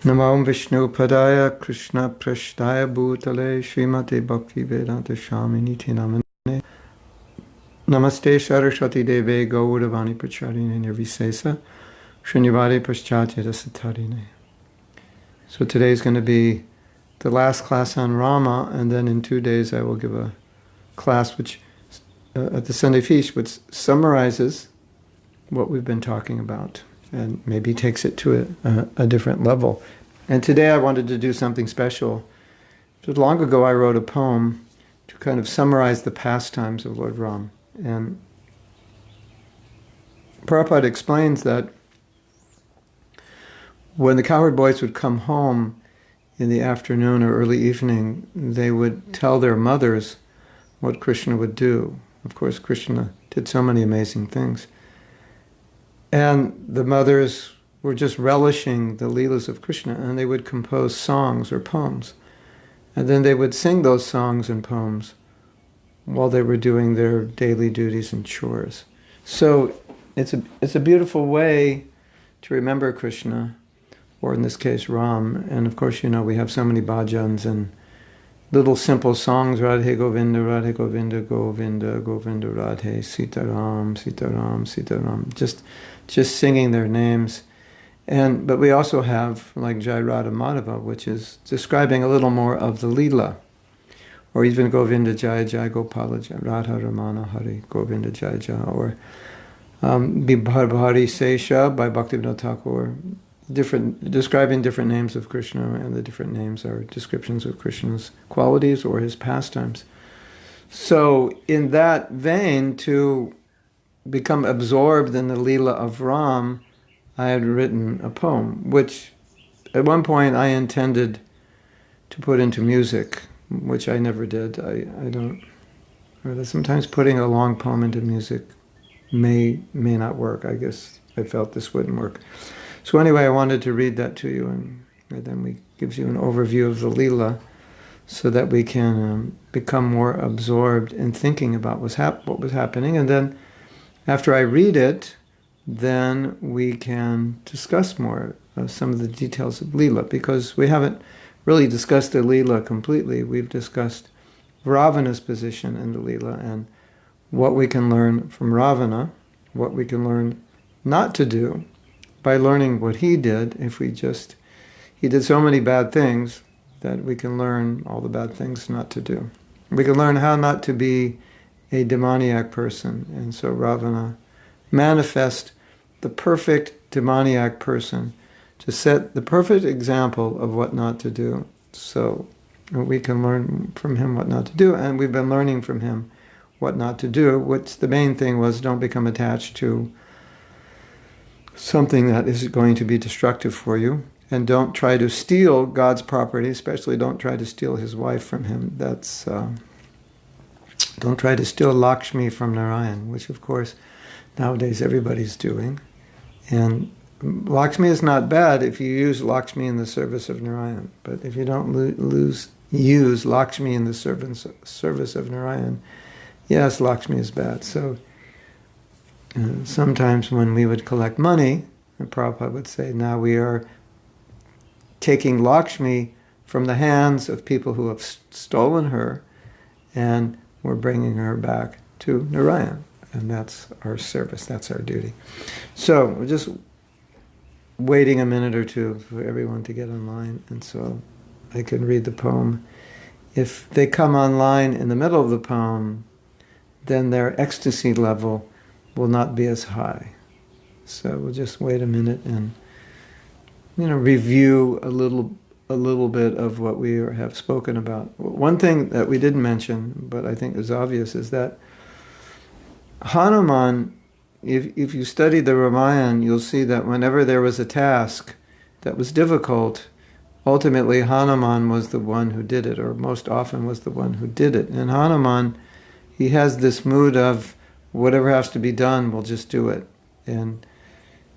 Namo Vishnu Padaya Krishna Prashtaya Bhutale Srimate Bhakti Vedanta Shamini Namane Namaste Saraswati Deve Gauravani Pracharine Nirvisesa Srinivade Paschatya Satarine. So today is going to be the last class on Rama, and then in 2 days I will give a class which at the Sunday feast which summarizes what we've been talking about and maybe takes it to a different level. And today I wanted to do something special. Just long ago I wrote a poem to kind of summarize the pastimes of Lord Ram. And Prabhupada explains that when the cowherd boys would come home in the afternoon or early evening, they would tell their mothers what Krishna would do. Of course, Krishna did so many amazing things. And the mothers were just relishing the Leelas of Krishna, and they would compose songs or poems. And then they would sing those songs and poems while they were doing their daily duties and chores. So it's a beautiful way to remember Krishna, or in this case Ram. And of course, you know, we have so many bhajans and little simple songs, Radhe Govinda, Radhe Govinda, Govinda, Govinda, Radhe, Sita Ram, Sita Ram, Sita Ram, just singing their names. But we also have like Jai Radha Madhava, which is describing a little more of the Leela, or even Govinda Jai Jai Gopala Jai Radha Ramana Hari Govinda Jai Jai, or Bhari Sesha by Bhaktivinoda Thakur, describing different names of Krishna, and the different names are descriptions of Krishna's qualities or his pastimes. So in that vein, to become absorbed in the Leela of Ram, I had written a poem, which at one point I intended to put into music, which I never did. I don't, or sometimes putting a long poem into music may not work. I guess I felt this wouldn't work. So anyway, I wanted to read that to you, and then we gives you an overview of the Leela, so that we can become more absorbed in thinking about what was happening. And then after I read it, then we can discuss more some of the details of Leela, because we haven't really discussed the Leela completely. We've discussed Ravana's position in the Leela and what we can learn from Ravana, what we can learn not to do by learning what he did. He did so many bad things that we can learn all the bad things not to do. We can learn how not to be a demoniac person. And so Ravana manifests the perfect demoniac person to set the perfect example of what not to do. So we can learn from him what not to do, and we've been learning from him what not to do, which the main thing was don't become attached to something that is going to be destructive for you, and don't try to steal God's property, especially don't try to steal his wife from him. Don't try to steal Lakshmi from Narayan, which of course nowadays everybody's doing. And Lakshmi is not bad if you use Lakshmi in the service of Narayan. But if you don't use Lakshmi in the service of Narayan, yes, Lakshmi is bad. So sometimes when we would collect money, Prabhupada would say, now we are taking Lakshmi from the hands of people who have stolen her, and we're bringing her back to Narayan. And that's our service, that's our duty. So we're just waiting a minute or two for everyone to get online, and so I can read the poem. If they come online in the middle of the poem, then their ecstasy level will not be as high. So we'll just wait a minute and review a little bit of what we have spoken about. One thing that we didn't mention, but I think is obvious, is that Hanuman, if you study the Ramayana, you'll see that whenever there was a task that was difficult, ultimately Hanuman was the one who did it, or most often was the one who did it. And Hanuman, he has this mood of whatever has to be done, we'll just do it. And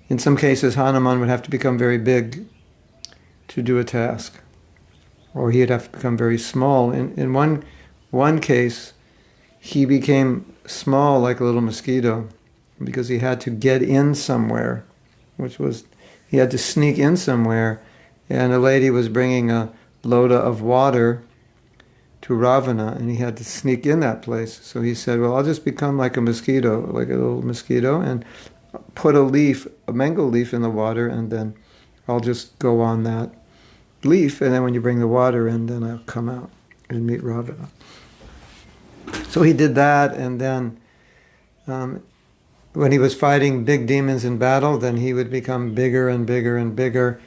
in some cases, Hanuman would have to become very big to do a task, or he'd have to become very small. In one case, he became small like a little mosquito because he had to get in somewhere, he had to sneak in somewhere And a lady was bringing a loda of water to Ravana, and he had to sneak in that place. So he said, well, I'll just become like a mosquito, like a little mosquito, and put a mango leaf in the water, and then I'll just go on that leaf, and then when you bring the water in, then I'll come out and meet Ravana. So he did that, and then when he was fighting big demons in battle, then he would become bigger and bigger and bigger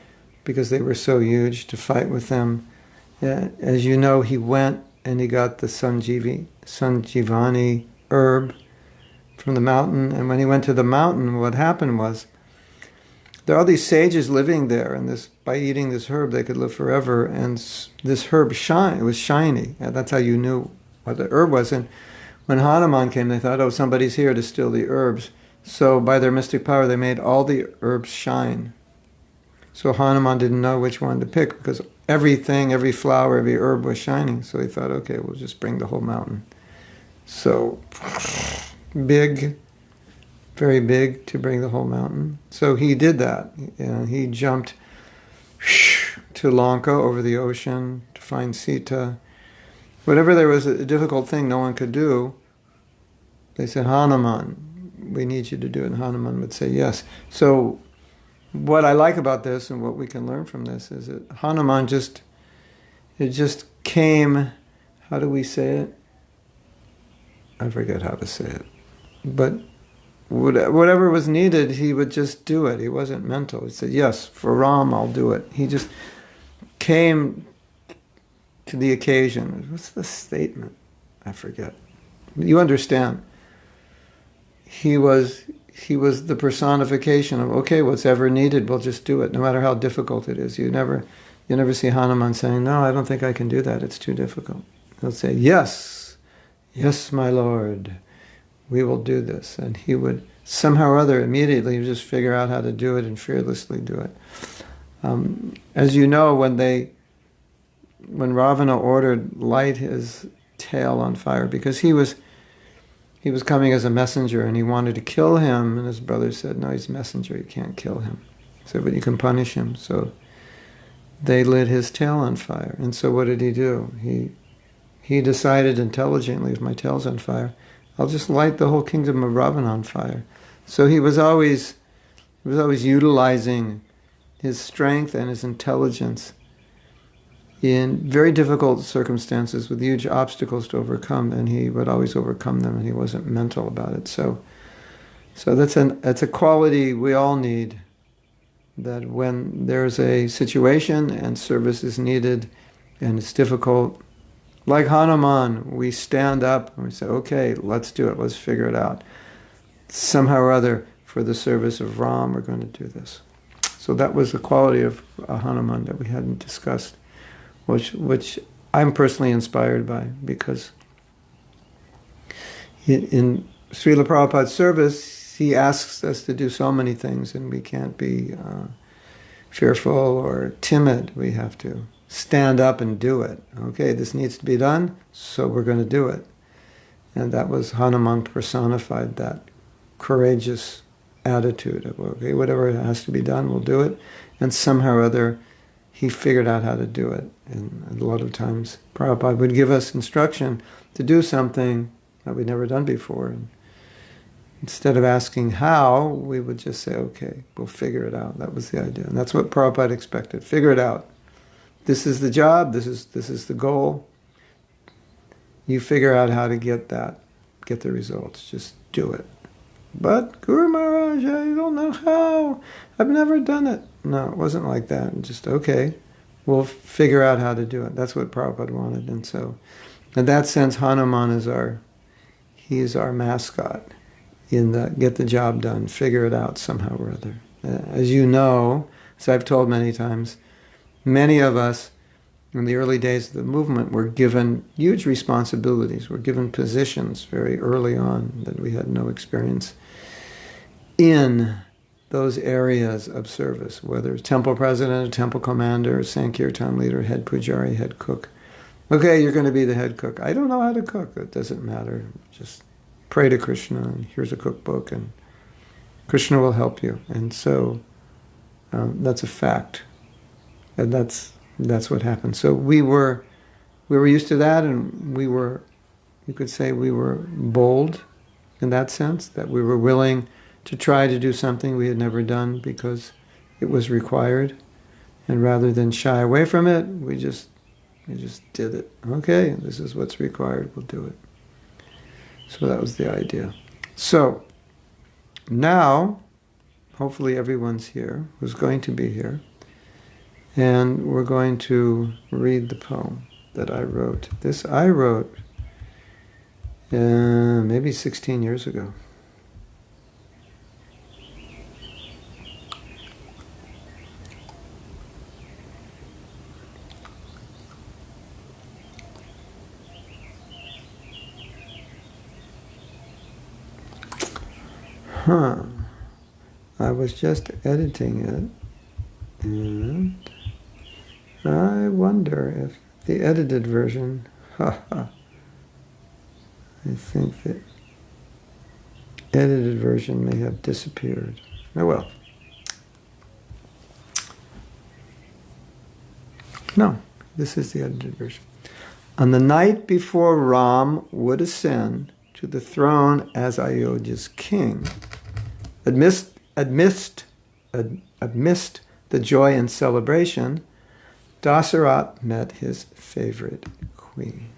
because they were so huge to fight with them. As you know, he went and he got the Sanjivani herb from the mountain, and when he went to the mountain, what happened was there are all these sages living there, and by eating this herb they could live forever, and this herb was shiny, and that's how you knew what the herb was. And when Hanuman came, they thought, oh, somebody's here to steal the herbs. So by their mystic power, they made all the herbs shine. So Hanuman didn't know which one to pick because everything, every flower, every herb was shining. So he thought, okay, we'll just bring the whole mountain. So big, very big to bring the whole mountain. So he did that. He jumped to Lanka over the ocean to find Sita. Whenever there was a difficult thing no one could do, they said, Hanuman, we need you to do it. And Hanuman would say yes. So what I like about this and what we can learn from this is that Hanuman just came, how do we say it? I forget how to say it. But whatever was needed, he would just do it. He wasn't mental. He said, yes, for Ram, I'll do it. He just came to the occasion. What's the statement? I forget. You understand. He was the personification of, okay, what's ever needed, we'll just do it, no matter how difficult it is. You never see Hanuman saying, no, I don't think I can do that, it's too difficult. He'll say, yes, yes, my Lord, we will do this. And he would somehow or other immediately just figure out how to do it and fearlessly do it. As you know, when Ravana ordered light his tail on fire, because he was coming as a messenger and he wanted to kill him, and his brother said, no, he's a messenger, you can't kill him. He said, but you can punish him. So they lit his tail on fire. And so what did he do? He decided intelligently, if my tail's on fire, I'll just light the whole kingdom of Ravana on fire. So he was always utilizing his strength and his intelligence in very difficult circumstances with huge obstacles to overcome, and he would always overcome them, and he wasn't mental about it. So that's a quality we all need, that when there's a situation and service is needed and it's difficult, like Hanuman, we stand up and we say, okay, let's do it, let's figure it out. Somehow or other, for the service of Ram, we're going to do this. So that was the quality of Hanuman that we hadn't discussed, which I'm personally inspired by, because in Srila Prabhupada's service, he asks us to do so many things, and we can't be fearful or timid. We have to stand up and do it. Okay, this needs to be done, so we're going to do it. And that was Hanuman personified, that courageous attitude of, okay, whatever has to be done, we'll do it. And somehow or other, he figured out how to do it. And a lot of times, Prabhupada would give us instruction to do something that we'd never done before. And instead of asking how, we would just say, okay, we'll figure it out. That was the idea. And that's what Prabhupada expected. Figure it out. This is the job. This is the goal. You figure out how to get the results. Just do it. But Guru Maharaj, I don't know how. I've never done it. No, it wasn't like that. Just, okay, we'll figure out how to do it. That's what Prabhupada wanted. And so, in that sense, Hanuman is our mascot in the get the job done, figure it out somehow or other. As you know, as I've told many times, many of us in the early days of the movement were given huge responsibilities, were given positions very early on that we had no experience in those areas of service, whether it's temple president, temple commander, Sankirtan leader, head pujari, head cook. Okay, you're going to be the head cook. I don't know how to cook. It doesn't matter. Just pray to Krishna, and here's a cookbook, and Krishna will help you. And so that's a fact. And that's what happened. So we were used to that, and you could say we were bold in that sense, that we were willing to try to do something we had never done because it was required. And rather than shy away from it, we just did it. Okay, this is what's required, we'll do it. So that was the idea. So now, hopefully everyone's here who's going to be here. And we're going to read the poem that I wrote. This I wrote maybe 16 years ago. I was just editing it, and I wonder if the edited version, I think the edited version may have disappeared. Oh well. No, this is the edited version. On the night before Ram would ascend to the throne as Ayodhya's king, amidst the joy and celebration, Dasharatha met his favorite queen.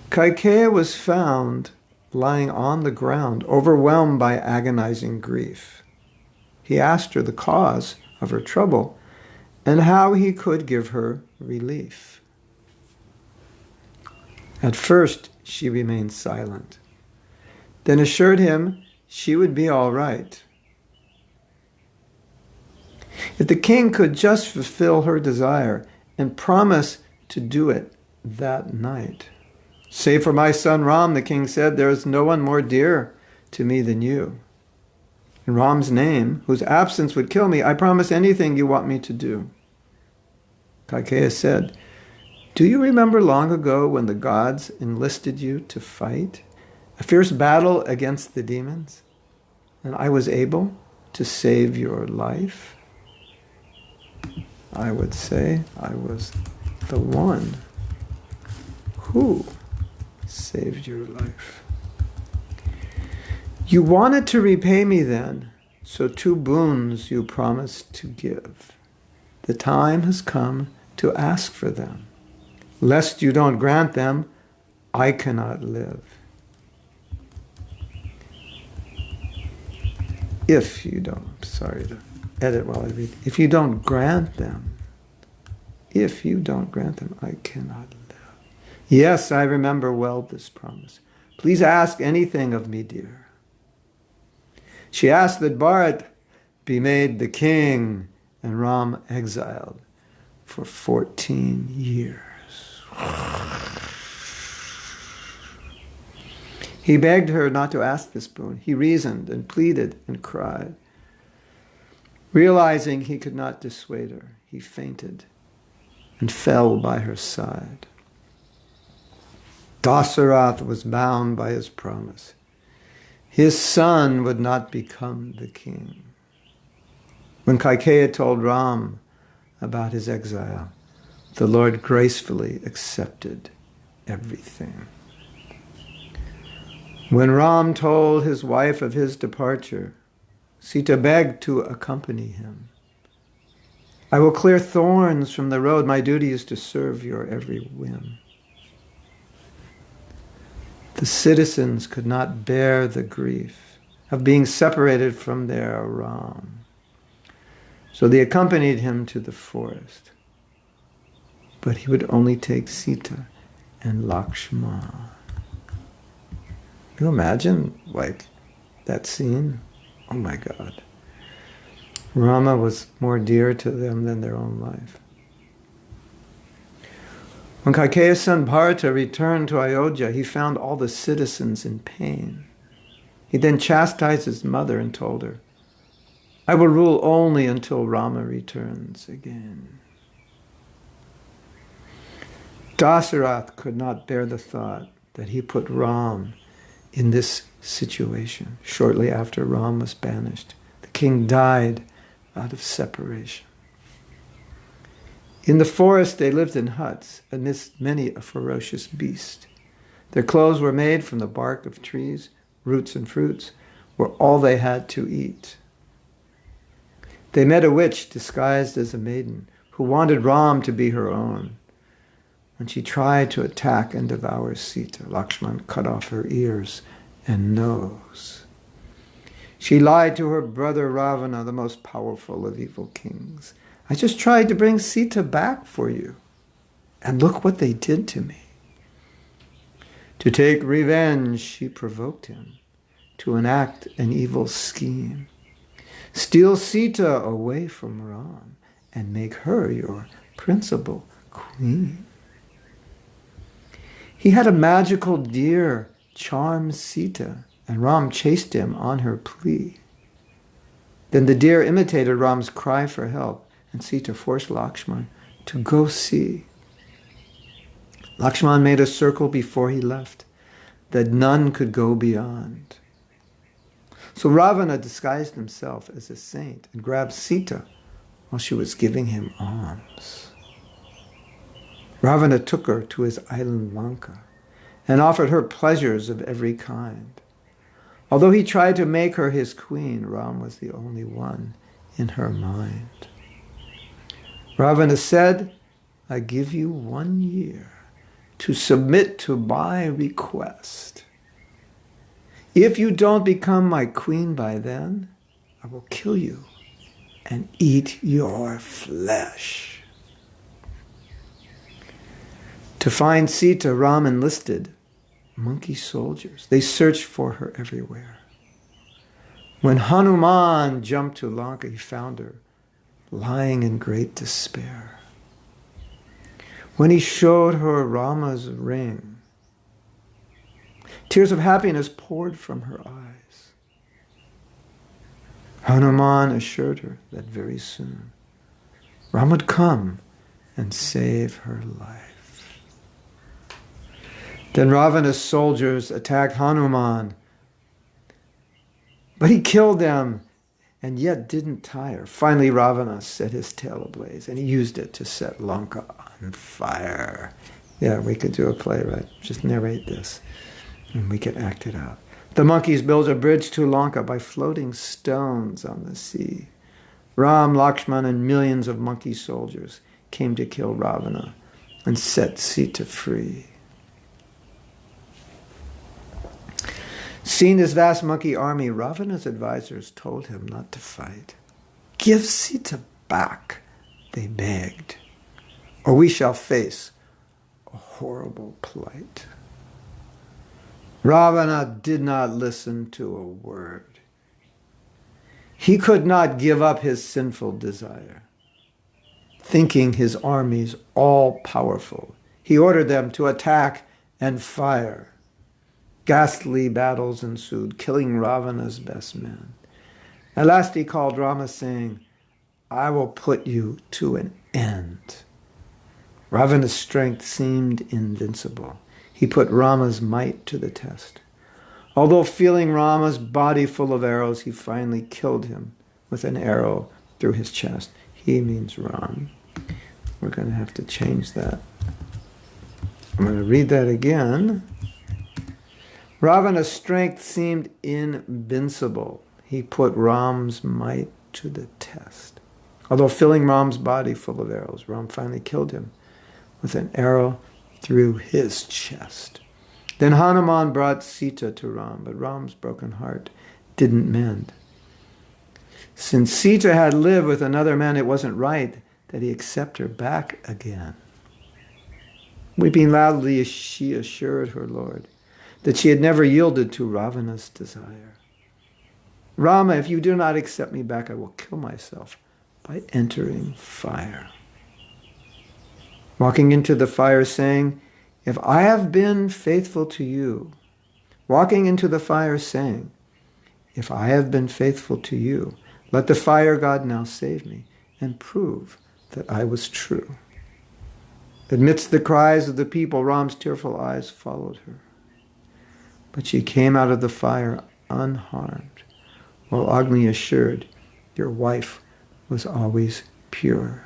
Kaikeyi was found lying on the ground, overwhelmed by agonizing grief. He asked her the cause of her trouble and how he could give her relief. At first, she remained silent, then assured him she would be all right. If the king could just fulfill her desire and promise to do it that night. Save for my son Ram, the king said, there is no one more dear to me than you. In Ram's name, whose absence would kill me, I promise anything you want me to do. Kaikeyi said, do you remember long ago when the gods enlisted you to fight a fierce battle against the demons, and I was able to save your life? I would say I was the one who saved your life. You wanted to repay me then, so 2 boons you promised to give. The time has come to ask for them. Lest you don't grant them, I cannot live. If you don't, sorry to edit while I read. If you don't grant them, I cannot live. Yes, I remember well this promise. Please ask anything of me, dear. She asked that Bharat be made the king and Ram exiled for 14 years. He begged her not to ask this boon. He reasoned and pleaded and cried. Realizing he could not dissuade her, he fainted and fell by her side. Dasharatha was bound by his promise. His son would not become the king. When Kaikeyi told Ram about his exile, the Lord gracefully accepted everything. When Ram told his wife of his departure, Sita begged to accompany him. I will clear thorns from the road. My duty is to serve your every whim. The citizens could not bear the grief of being separated from their Ram. So they accompanied him to the forest. But he would only take Sita and Laksman. Can you imagine, that scene? Oh my God. Rama was more dear to them than their own life. When Kaikeyi's son Bharata returned to Ayodhya, he found all the citizens in pain. He then chastised his mother and told her, I will rule only until Rama returns again. Dasharatha could not bear the thought that he put Ram in this situation. Shortly after Ram was banished, the king died out of separation. In the forest they lived in huts amidst many a ferocious beast. Their clothes were made from the bark of trees, roots and fruits were all they had to eat. They met a witch disguised as a maiden who wanted Ram to be her own. When she tried to attack and devour Sita, Laxman cut off her ears and nose. She lied to her brother Ravana, the most powerful of evil kings. I just tried to bring Sita back for you, and look what they did to me. To take revenge, she provoked him to enact an evil scheme. Steal Sita away from Ram and make her your principal queen. He had a magical deer charm Sita, and Ram chased him on her plea. Then the deer imitated Ram's cry for help, and Sita forced Laxman to go see. Laxman made a circle before he left, that none could go beyond. So Ravana disguised himself as a saint and grabbed Sita while she was giving him alms. Ravana took her to his island Lanka and offered her pleasures of every kind. Although he tried to make her his queen, Ram was the only one in her mind. Ravana said, I give you 1 year to submit to my request. If you don't become my queen by then, I will kill you and eat your flesh. To find Sita, Ram enlisted monkey soldiers. They searched for her everywhere. When Hanuman jumped to Lanka, he found her lying in great despair. When he showed her Rama's ring, tears of happiness poured from her eyes. Hanuman assured her that very soon Ram would come and save her life. Then Ravana's soldiers attacked Hanuman, but he killed them and yet didn't tire. Finally, Ravana set his tail ablaze, and he used it to set Lanka on fire. Yeah, we could do a play, right? Just narrate this, and we could act it out. The monkeys built a bridge to Lanka by floating stones on the sea. Ram, Laxman, and millions of monkey soldiers came to kill Ravana and set Sita free. Seeing this vast monkey army, Ravana's advisors told him not to fight. Give Sita back, they begged, or we shall face a horrible plight. Ravana did not listen to a word. He could not give up his sinful desire. Thinking his armies all-powerful, he ordered them to attack and fire. Ghastly battles ensued, killing Ravana's best men. At last he called Rama, saying, I will put you to an end. Ravana's strength seemed invincible. He put Rama's might to the test. Although feeling Rama's body full of arrows, he finally killed him with an arrow through his chest. He means Ram. We're going to have to change that. I'm going to read that again. Ravana's strength seemed invincible. He put Ram's might to the test. Although filling Ram's body full of arrows, Ram finally killed him with an arrow through his chest. Then Hanuman brought Sita to Ram, but Ram's broken heart didn't mend. Since Sita had lived with another man, it wasn't right that he accept her back again. Weeping loudly, she assured her lord that she had never yielded to Ravana's desire. Rama, if you do not accept me back, I will kill myself by entering fire. Walking into the fire, saying, if I have been faithful to you, walking into the fire, saying, if I have been faithful to you, let the fire god now save me and prove that I was true. Amidst the cries of the people, Ram's tearful eyes followed her. But she came out of the fire unharmed, while Agni assured Your wife was always pure.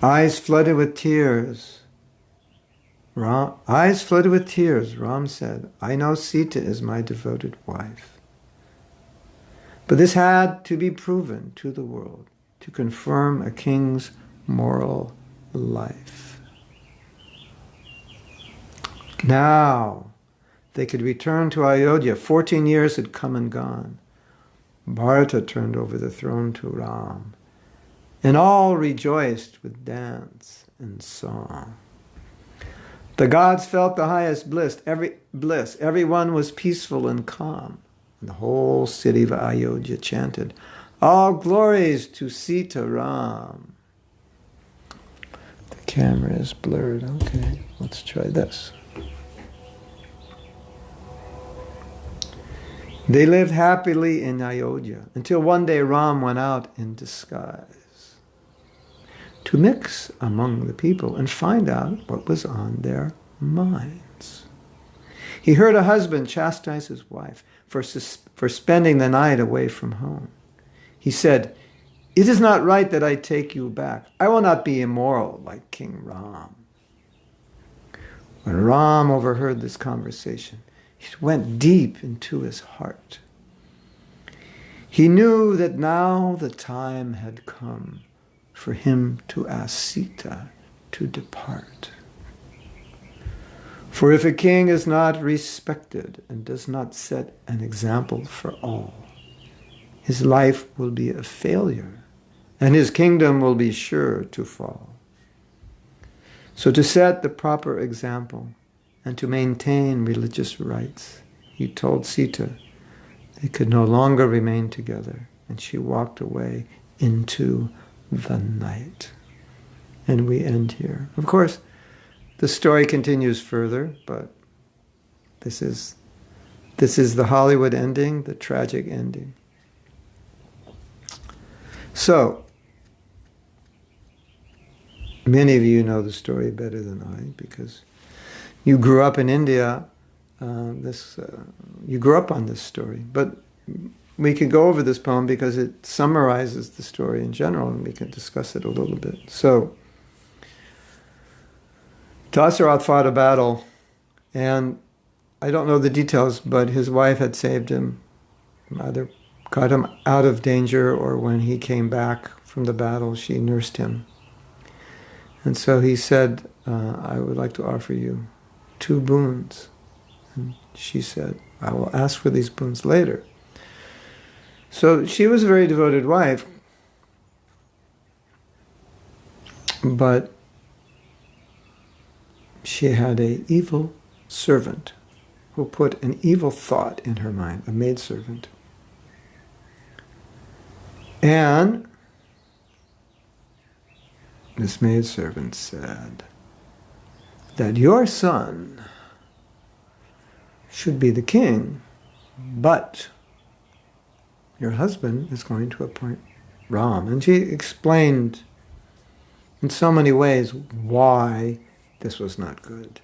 Eyes flooded with tears. Eyes flooded with tears, Ram said, I know Sita is my devoted wife. But this had to be proven to the world to confirm a king's moral life. Now they could return to Ayodhya. 14 years had come and gone. Bharata turned over the throne to Ram, and all rejoiced with dance and song. The gods felt the highest bliss. Everyone was peaceful and calm. And the whole city of Ayodhya chanted, all glories to Sita Ram. The camera is blurred. Okay, let's try this. They lived happily in Ayodhya until one day Ram went out in disguise to mix among the people and find out what was on their minds. He heard a husband chastise his wife for spending the night away from home. He said, it is not right that I take you back. I will not be immoral like King Ram. When Ram overheard this conversation, it went deep into his heart. He knew that now the time had come for him to ask Sita to depart. For if a king is not respected and does not set an example for all, his life will be a failure and his kingdom will be sure to fall. So to set the proper example and to maintain religious rights, he told Sita they could no longer remain together, and she walked away into the night. And we end here. Of course, the story continues further, but this is the Hollywood ending, the tragic ending. So, many of you know the story better than I, because you grew up in India. You grew up on this story. But we could go over this poem because it summarizes the story in general, and we can discuss it a little bit. So, Dasharatha fought a battle, and I don't know the details, but his wife had saved him, either got him out of danger, or when he came back from the battle, she nursed him. And so he said, I would like to offer you 2 boons. And she said, I will ask for these boons later. So she was a very devoted wife, but she had an evil servant who put an evil thought in her mind, a maidservant. And this maidservant said that your son should be the king, but your husband is going to appoint Ram. And she explained in so many ways why this was not good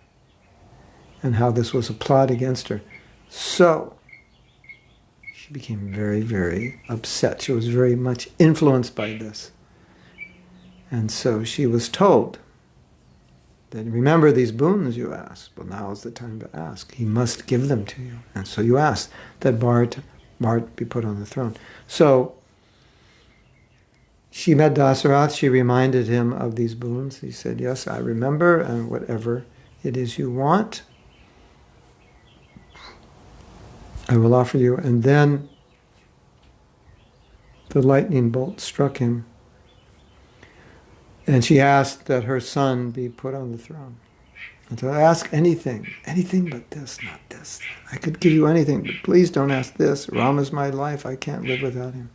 and how this was a plot against her. So she became very, very upset. She was very much influenced by this. And so she was told that, remember these boons you asked. Well, now is the time to ask. He must give them to you. And so you asked that Bharat be put on the throne. So she met Dasharatha. She reminded him of these boons. He said, yes, I remember, and whatever it is you want, I will offer you. And then the lightning bolt struck him. And she asked that her son be put on the throne. And to ask anything but this, not this. I could give you anything, but please don't ask this. Ram is my life. I can't live without him.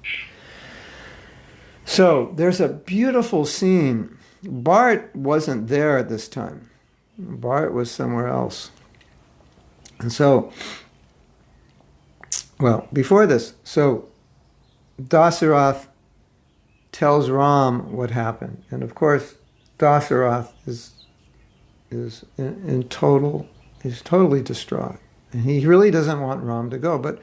So there's a beautiful scene. Bharat wasn't there at this time. Bharat was somewhere else. And so, well, before this, so Dasharatha tells Ram what happened. And of course, Dasharatha is totally distraught. And he really doesn't want Ram to go. But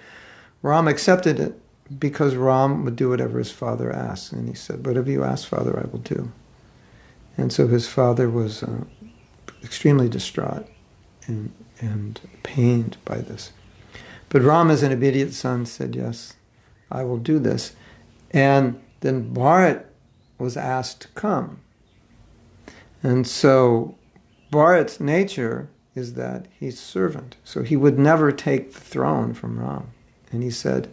Ram accepted it because Ram would do whatever his father asked. And he said, whatever you ask, Father, I will do. And so his father was extremely distraught and pained by this. But Ram, as an obedient son, said, yes, I will do this. And then Bharat was asked to come. And so Bharat's nature is that he's servant. So he would never take the throne from Ram. And he said,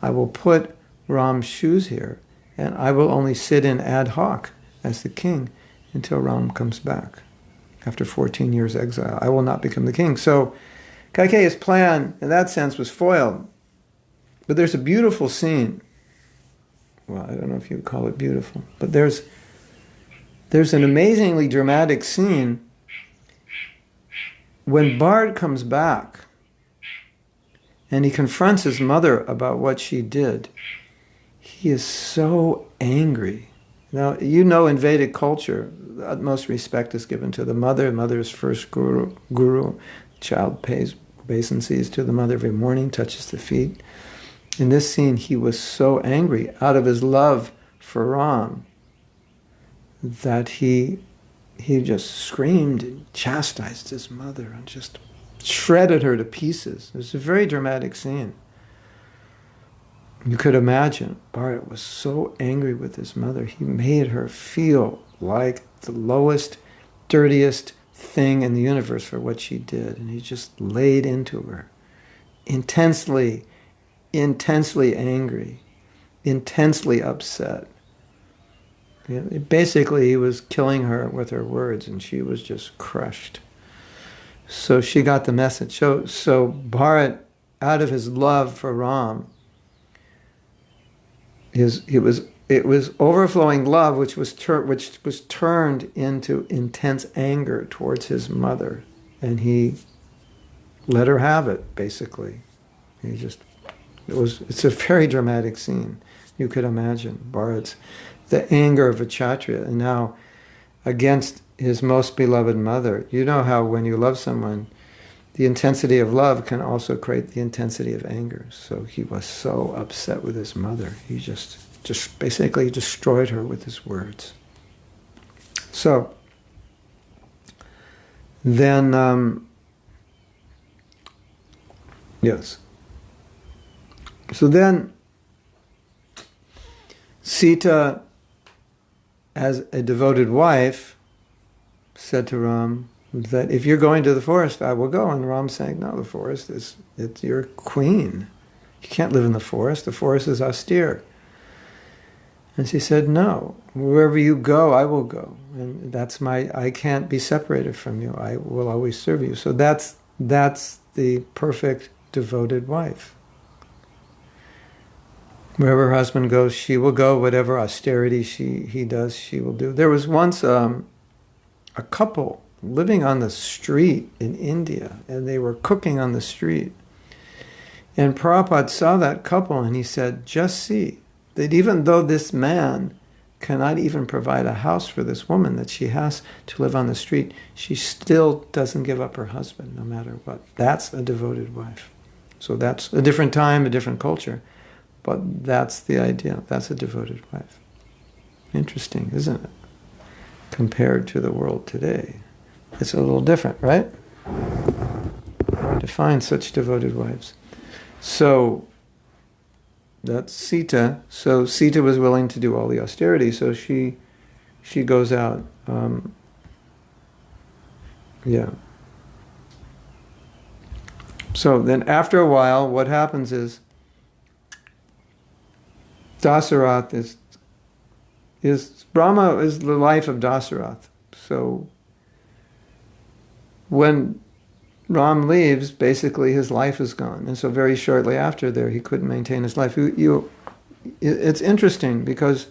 I will put Ram's shoes here, and I will only sit in ad hoc as the king until Ram comes back. After 14 years exile, I will not become the king. So Kaikeyi's plan, in that sense, was foiled. But there's a beautiful scene. Well, I don't know if you would call it beautiful, but there's an amazingly dramatic scene when Bharat comes back and he confronts his mother about what she did. He is so angry. Now, you know, in Vedic culture, the utmost respect is given to the mother. Mother's first guru. Child pays obeisances to the mother every morning, touches the feet. In this scene, he was so angry out of his love for Ram that he just screamed and chastised his mother and just shredded her to pieces. It was a very dramatic scene. You could imagine, Bharat was so angry with his mother, he made her feel like the lowest, dirtiest thing in the universe for what she did. And he just laid into her, intensely angry, intensely upset. Basically, he was killing her with her words, and she was just crushed. So she got the message. So Bharat, out of his love for Ram, it was overflowing love, which was turned into intense anger towards his mother, and he let her have it. Basically, it's a very dramatic scene. You could imagine Bharat's the anger of a Kshatriya, and now against his most beloved mother. You know how when you love someone, the intensity of love can also create the intensity of anger. So he was so upset with his mother. He just basically destroyed her with his words. So then, yes. So then Sita, as a devoted wife, said to Ram that if you're going to the forest, I will go. And Ram saying, no, the forest it's your queen. You can't live in the forest. The forest is austere. And she said, no, wherever you go, I will go. And I can't be separated from you. I will always serve you. So that's the perfect devoted wife. Wherever her husband goes, she will go. Whatever austerity he does, she will do. There was once a couple living on the street in India, and they were cooking on the street. And Prabhupada saw that couple, and he said, just see, that even though this man cannot even provide a house for this woman, that she has to live on the street, she still doesn't give up her husband, no matter what. That's a devoted wife. So that's a different time, a different culture. But that's the idea. That's a devoted wife. Interesting, isn't it? Compared to the world today. It's a little different, right? Hard to find such devoted wives. So that's Sita. So Sita was willing to do all the austerity, so she goes out. So then after a while, what happens is Dasharatha is Brahma is the life of Dasharatha. So when Ram leaves, basically his life is gone. And so very shortly after there, he couldn't maintain his life. It's interesting because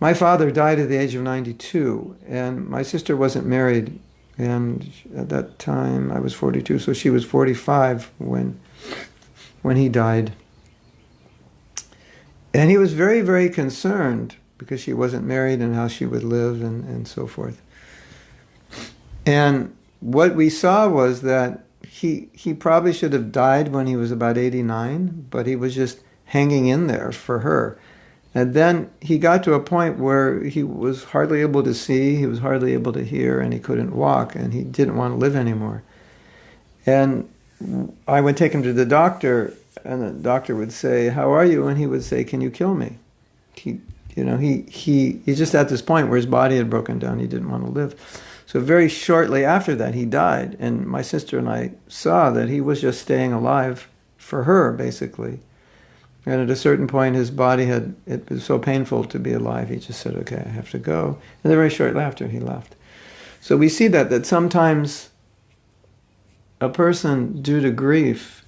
my father died at the age of 92, and my sister wasn't married. And at that time, I was 42, so she was 45 when he died. And he was very, very concerned because she wasn't married and how she would live and so forth. And what we saw was that he probably should have died when he was about 89, but he was just hanging in there for her. And then he got to a point where he was hardly able to see, he was hardly able to hear, and he couldn't walk, and he didn't want to live anymore. And I would take him to the doctor, and the doctor would say, "How are you?" And he would say, "Can you kill me?" He's just at this point where his body had broken down, he didn't want to live. So very shortly after that, he died, and my sister and I saw that he was just staying alive for her, basically. And at a certain point, his body it was so painful to be alive, he just said, "Okay, I have to go." And then very shortly after, he left. So we see that sometimes a person, due to grief,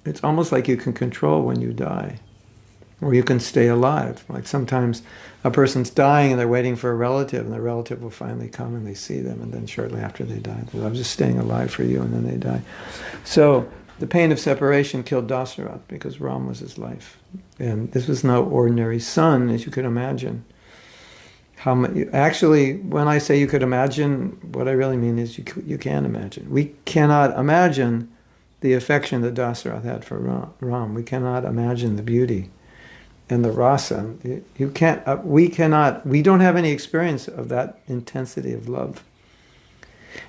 it's almost like you can control when you die, or you can stay alive. Like sometimes a person's dying and they're waiting for a relative, and the relative will finally come and they see them, and then shortly after they die, "I was just staying alive for you," and then they die. So the pain of separation killed Dasharatha because Ram was his life. And this was no ordinary son, as you could imagine. Actually, when I say you could imagine, what I really mean is you can imagine. We cannot imagine the affection that Dasharatha had for Ram. We cannot imagine the beauty and the rasa. We don't have any experience of that intensity of love.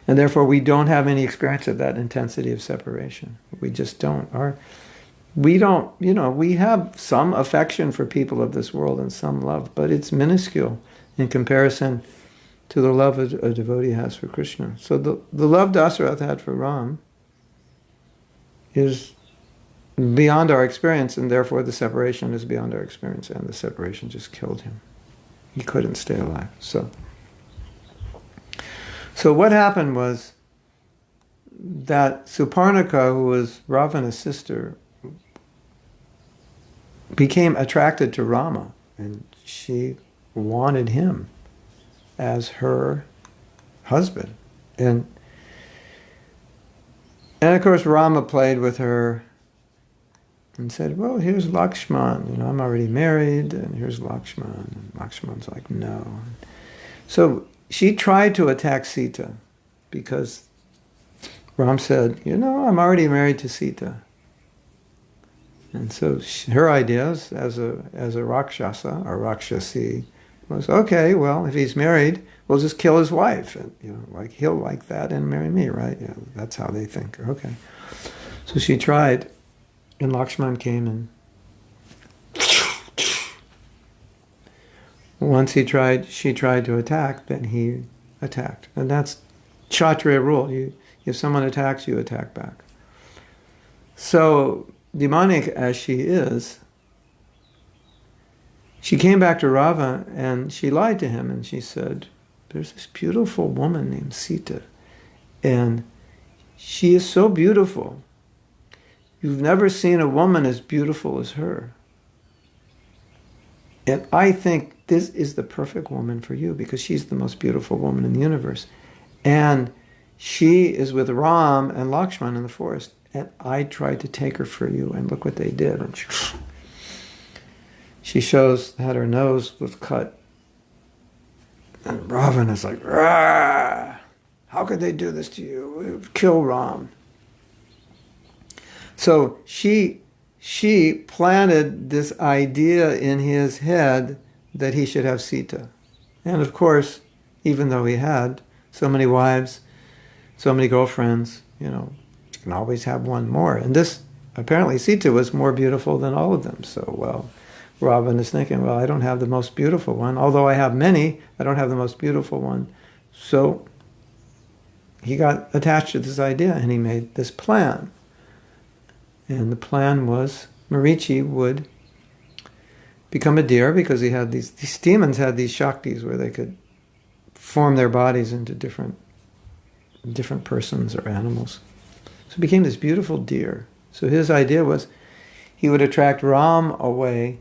And therefore we don't have any experience of that intensity of separation. We just don't. We have some affection for people of this world and some love, but it's minuscule in comparison to the love a devotee has for Krishna. So the love Dasharatha had for Ram is beyond our experience, and therefore the separation is beyond our experience, and the separation just killed him. He couldn't stay alive. So what happened was that Surpanakha, who was Ravana's sister, became attracted to Rama, and she wanted him as her husband. And of course Rama played with her and said, "Well, here's Laxman, I'm already married, and here's Laxman." And Laxman's like, "No." So she tried to attack Sita because Ram said, "I'm already married to Sita." And so her ideas as a Rakshasa or Rakshasi was, okay, well, if he's married, we'll just kill his wife. And, he'll like that and marry me, right? Yeah, that's how they think. Okay. So she tried, and Lakshman came and once she tried to attack, then he attacked. And that's Kshatriya rule. If someone attacks, you attack back. So, demonic as she is, she came back to Rava and she lied to him, and she said, "There's this beautiful woman named Sita, and she is so beautiful. You've never seen a woman as beautiful as her. And I think this is the perfect woman for you because she's the most beautiful woman in the universe. And she is with Ram and Lakshman in the forest. And I tried to take her for you, and look what they did." And she shows that her nose was cut. And Ravana is like, "Rah! How could they do this to you? Kill Ram." So she planted this idea in his head that he should have Sita. And of course, even though he had so many wives, so many girlfriends, you can always have one more. And this, apparently Sita was more beautiful than all of them. So, well, Ravana is thinking, well, I don't have the most beautiful one. Although I have many, I don't have the most beautiful one. So he got attached to this idea and he made this plan. And the plan was Marici would become a deer because he had these demons had these shaktis where they could form their bodies into different persons or animals. So it became this beautiful deer. So his idea was he would attract Ram away,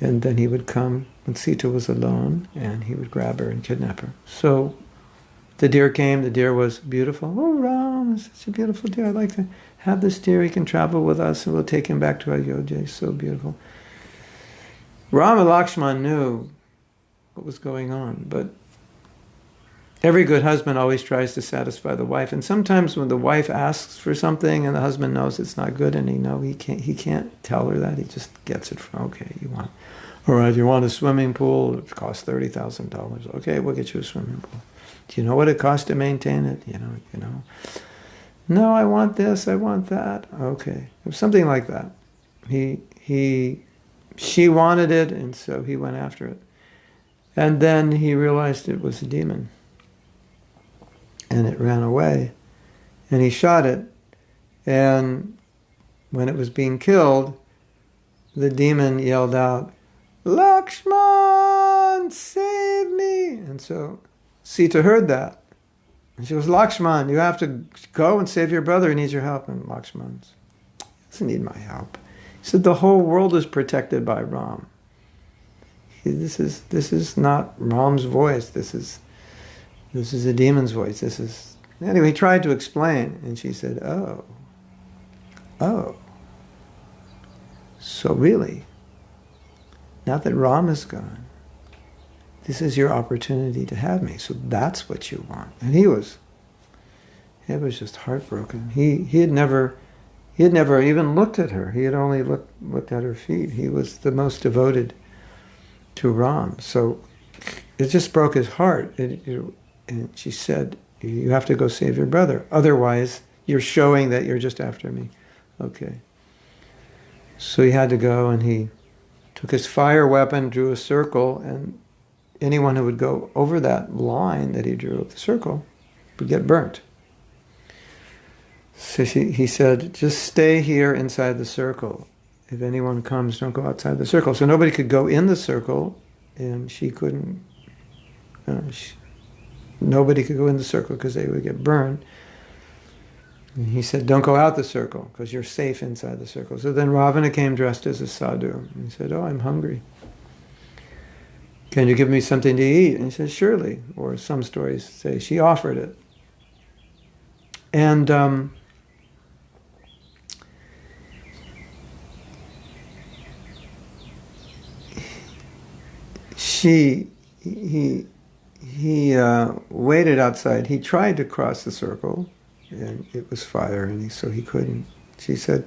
and then he would come when Sita was alone, and he would grab her and kidnap her. So the deer came, the deer was beautiful. "Oh, Ram, it's such a beautiful deer. I'd like to have this deer. He can travel with us, and we'll take him back to Ayodhya. He's so beautiful." Ram and Lakshman knew what was going on, but Every good husband always tries to satisfy the wife, and sometimes when the wife asks for something and the husband knows it's not good, and he can't tell her that, he just gets it from, okay, all right, you want a swimming pool? It costs $30,000. Okay, we'll get you a swimming pool. Do you know what it costs to maintain it? You know. No, I want this, I want that. Okay, it was something like that. She wanted it, and so he went after it. And then he realized it was a demon. And it ran away. And he shot it. And when it was being killed, the demon yelled out, "Laxman, save me!" And so Sita heard that. And she goes, "Laxman, you have to go and save your brother. He needs your help." And Laxman doesn't need my help. He said, the whole world is protected by Ram. This is not Ram's voice. This is a demon's voice. Anyway, he tried to explain, and she said, oh, so really, now that Ram is gone, this is your opportunity to have me. So that's what you want. And he was just heartbroken. He had never even looked at her. He had only looked at her feet. He was the most devoted to Ram. So it just broke his heart. And she said, you have to go save your brother. Otherwise, you're showing that you're just after me. Okay. So he had to go, and he took his fire weapon, drew a circle, and anyone who would go over that line that he drew of the circle would get burnt. So he said, just stay here inside the circle. If anyone comes, don't go outside the circle. So nobody could go in the circle, and she couldn't, nobody could go in the circle because they would get burned. And he said, don't go out the circle because you're safe inside the circle. So then Ravana came dressed as a sadhu. And he said, oh, I'm hungry. Can you give me something to eat? And he said, surely. Or some stories say she offered it. And he waited outside. He tried to cross the circle, and it was fire, and so he couldn't. She said,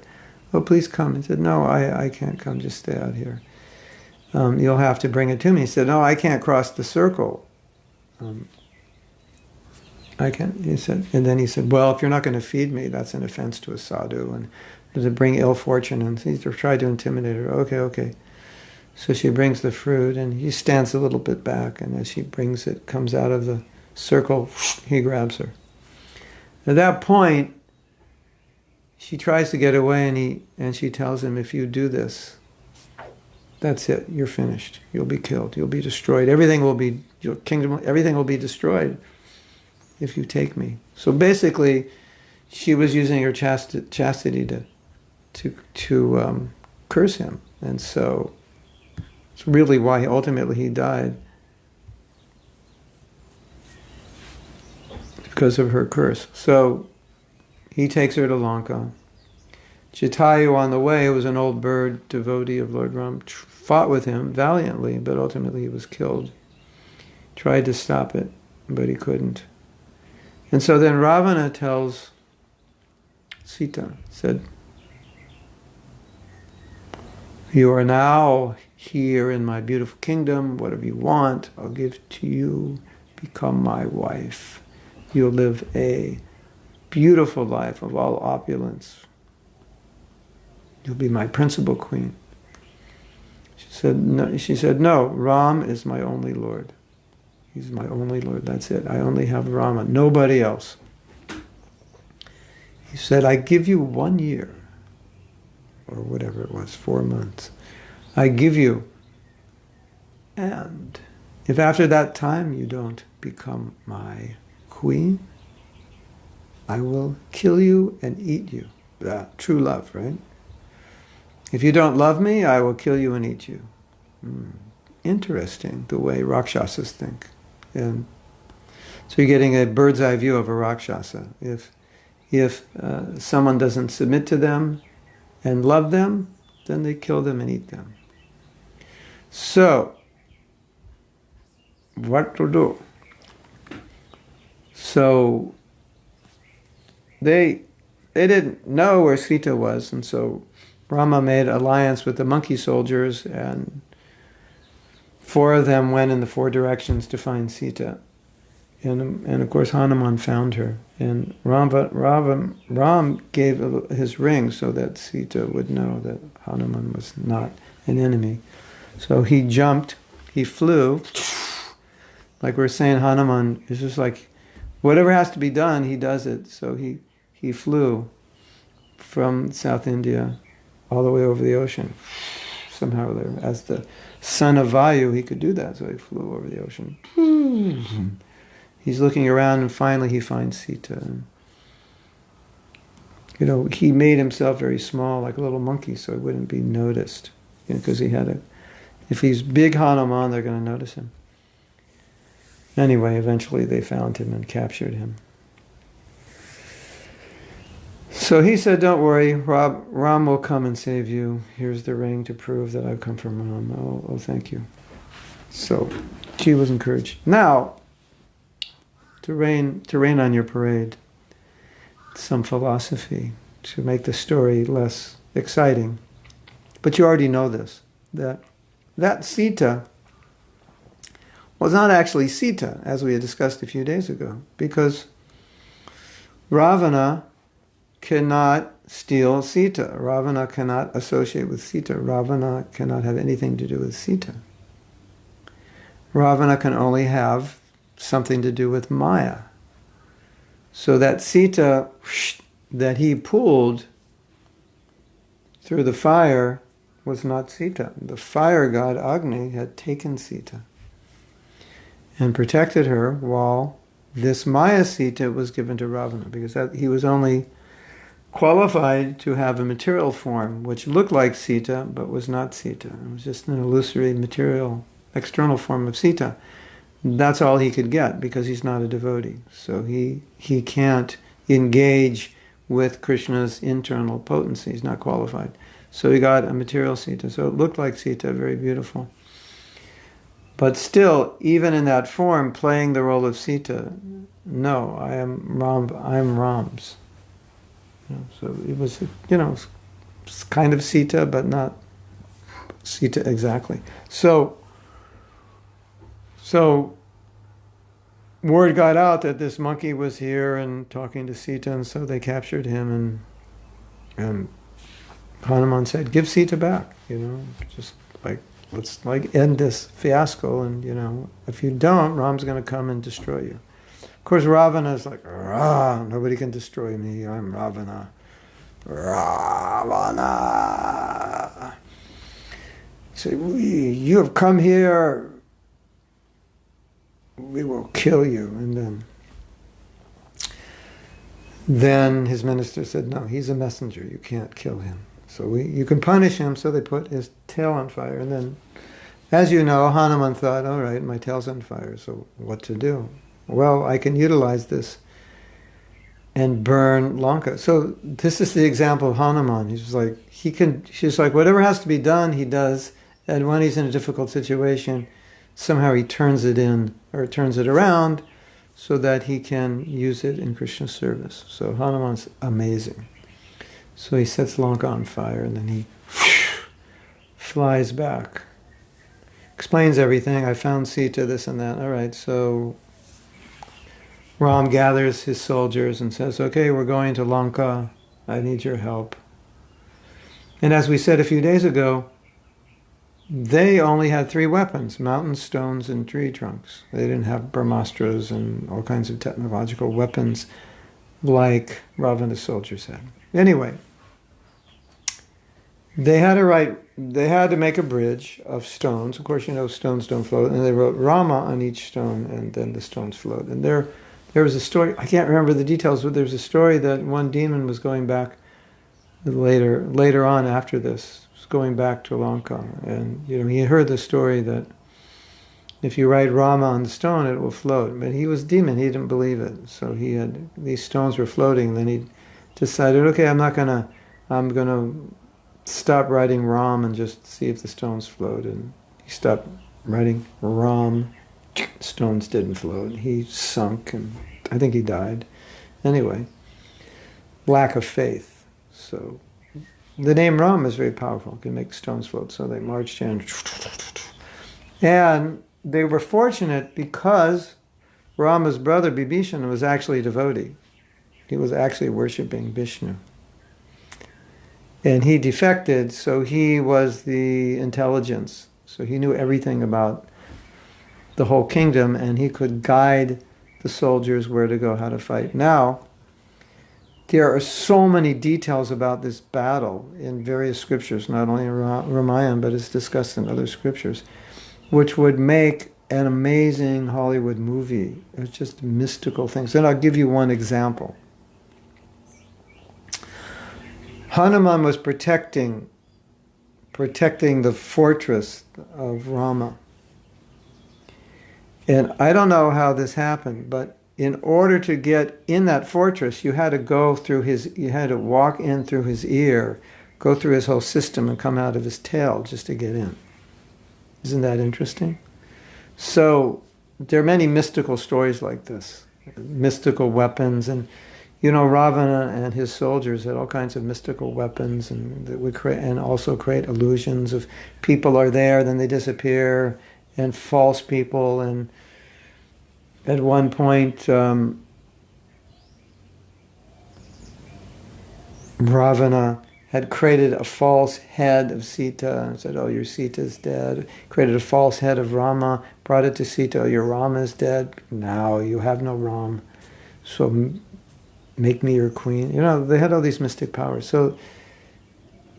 oh, please come. He said, no, I can't come. Just stay out here. You'll have to bring it to me. He said, no, I can't cross the circle. I can't. He said, and then he said, well, if you're not going to feed me, that's an offense to a sadhu, and to bring ill fortune. And he tried to intimidate her. Okay. So she brings the fruit, and he stands a little bit back, and as she brings it, comes out of the circle, he grabs her. At that point, she tries to get away, and she tells him, if you do this, that's it, you're finished. You'll be killed, you'll be destroyed. Everything will be, your kingdom, everything will be destroyed if you take me. So basically, she was using her chastity to curse him. And so it's really why ultimately he died, because of her curse. So he takes her to Lanka. Jatayu on the way was an old bird devotee of Lord Ram, fought with him valiantly, but ultimately he was killed. Tried to stop it, but he couldn't. And so then Ravana tells Sita, said, you are now here in my beautiful kingdom. Whatever you want, I'll give to you. Become my wife. You'll live a beautiful life of all opulence. You'll be my principal queen. She said, no, Ram is my only Lord. He's my only Lord. That's it. I only have Rama, nobody else. He said, I give you 1 year, or whatever it was, 4 months. I give you. And if after that time you don't become my queen, I will kill you and eat you. True love, right? If you don't love me, I will kill you and eat you. Interesting, the way Rakshasas think. And so you're getting a bird's eye view of a Rakshasa. If someone doesn't submit to them and love them, then they kill them and eat them. So, what to do? So they didn't know where Sita was, and so Rama made alliance with the monkey soldiers, and 4 of them went in the 4 directions to find Sita. And of course Hanuman found her. And Ram gave his ring so that Sita would know that Hanuman was not an enemy. So he jumped, he flew. Like we're saying, Hanuman is just like, whatever has to be done, he does it. So he flew from South India all the way over the ocean. Somehow there, as the son of Vayu, he could do that, so he flew over the ocean. He's looking around, and finally he finds Sita. You know, he made himself very small, like a little monkey, so he wouldn't be noticed. Because if he's big Hanuman, they're going to notice him. Anyway, eventually they found him and captured him. So he said, don't worry, Ram will come and save you. Here's the ring to prove that I've come from Ram. Oh, thank you. So she was encouraged. Now, to rain on your parade, some philosophy to make the story less exciting. But you already know this, that Sita was not actually Sita, as we had discussed a few days ago, because Ravana cannot steal Sita. Ravana cannot associate with Sita. Ravana cannot have anything to do with Sita. Ravana can only have something to do with Maya. So that Sita that he pulled through the fire was not Sita. The fire god Agni had taken Sita and protected her while this Maya-Sita was given to Ravana, because he was only qualified to have a material form which looked like Sita but was not Sita. It was just an illusory material external form of Sita. That's all he could get because he's not a devotee. So he can't engage with Krishna's internal potency. He's not qualified. So he got a material Sita. So it looked like Sita, very beautiful. But still, even in that form, playing the role of Sita, no, I am Ram's. So it was, it's kind of Sita, but not Sita exactly. So word got out that this monkey was here and talking to Sita, and so they captured him, and Hanuman said, give Sita back, just like, let's end this fiasco, and if you don't, Ram's going to come and destroy you. Of course, Ravana is like, nobody can destroy me, I'm Ravana. So you have come here, we will kill you. And then his minister said, no, he's a messenger, you can't kill him. So you can punish him. So they put his tail on fire. And then, as you know, Hanuman thought, all right, my tail's on fire, so what to do? Well, I can utilize this and burn Lanka. So this is the example of Hanuman. She's like, whatever has to be done, he does. And when he's in a difficult situation, somehow he turns it around so that he can use it in Krishna's service. So Hanuman's amazing. So he sets Lanka on fire, and then he flies back. Explains everything. I found Sita, this and that. All right, so Ram gathers his soldiers and says, okay, we're going to Lanka. I need your help. And as we said a few days ago, they only had 3 weapons: mountains, stones, and tree trunks. They didn't have brahmastras and all kinds of technological weapons like Ravana's soldiers had. Anyway, they had to make a bridge of stones. Of course, stones don't float. And they wrote Rama on each stone, and then the stones float. And there was a story, I can't remember the details, but there was a story that one demon was going back later on after this, was going back to Lanka. And, he heard the story that if you write Rama on the stone, it will float. But he was a demon, he didn't believe it. So these stones were floating. Then he decided, okay, I'm going to stop writing Ram and just see if the stones float. And he stopped writing Ram. Stones didn't float. He sunk and I think he died. Anyway, lack of faith. So the name Ram is very powerful. It can make stones float. So they marched in. And they were fortunate because Rama's brother Bibhishan was actually a devotee. He was actually worshipping Vishnu. And he defected, so he was the intelligence. So he knew everything about the whole kingdom, and he could guide the soldiers where to go, how to fight. Now, there are so many details about this battle in various scriptures, not only in Ramayana, but it's discussed in other scriptures, which would make an amazing Hollywood movie. It's just mystical things. And I'll give you one example. Hanuman was protecting the fortress of Rama. And I don't know how this happened, but in order to get in that fortress, you had to walk in through his ear, go through his whole system and come out of his tail just to get in. Isn't that interesting? So there are many mystical stories like this, mystical weapons, and Ravana and his soldiers had all kinds of mystical weapons, and that would create, and also create illusions of people are there, then they disappear, and false people. And at one point, Ravana had created a false head of Sita and said, "Oh, your Sita is dead." Created a false head of Rama, brought it to Sita. "Oh, your Rama is dead. Now you have no Ram. So make me your queen." They had all these mystic powers. So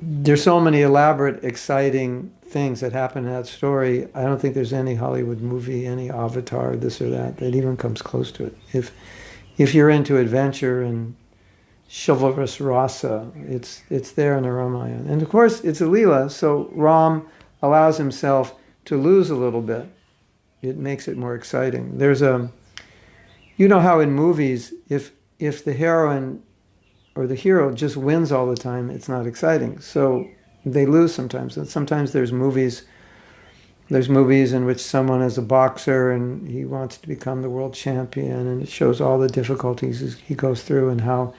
there's so many elaborate, exciting things that happen in that story. I don't think there's any Hollywood movie, any Avatar, this or that even comes close to it. If you're into adventure and chivalrous rasa, it's there in the Ramayana. And of course, it's a Lila, so Ram allows himself to lose a little bit. It makes it more exciting. There's how in movies, if the heroine or the hero just wins all the time, it's not exciting. So they lose sometimes. And sometimes there's movies in which someone is a boxer and he wants to become the world champion, and it shows all the difficulties he goes through and how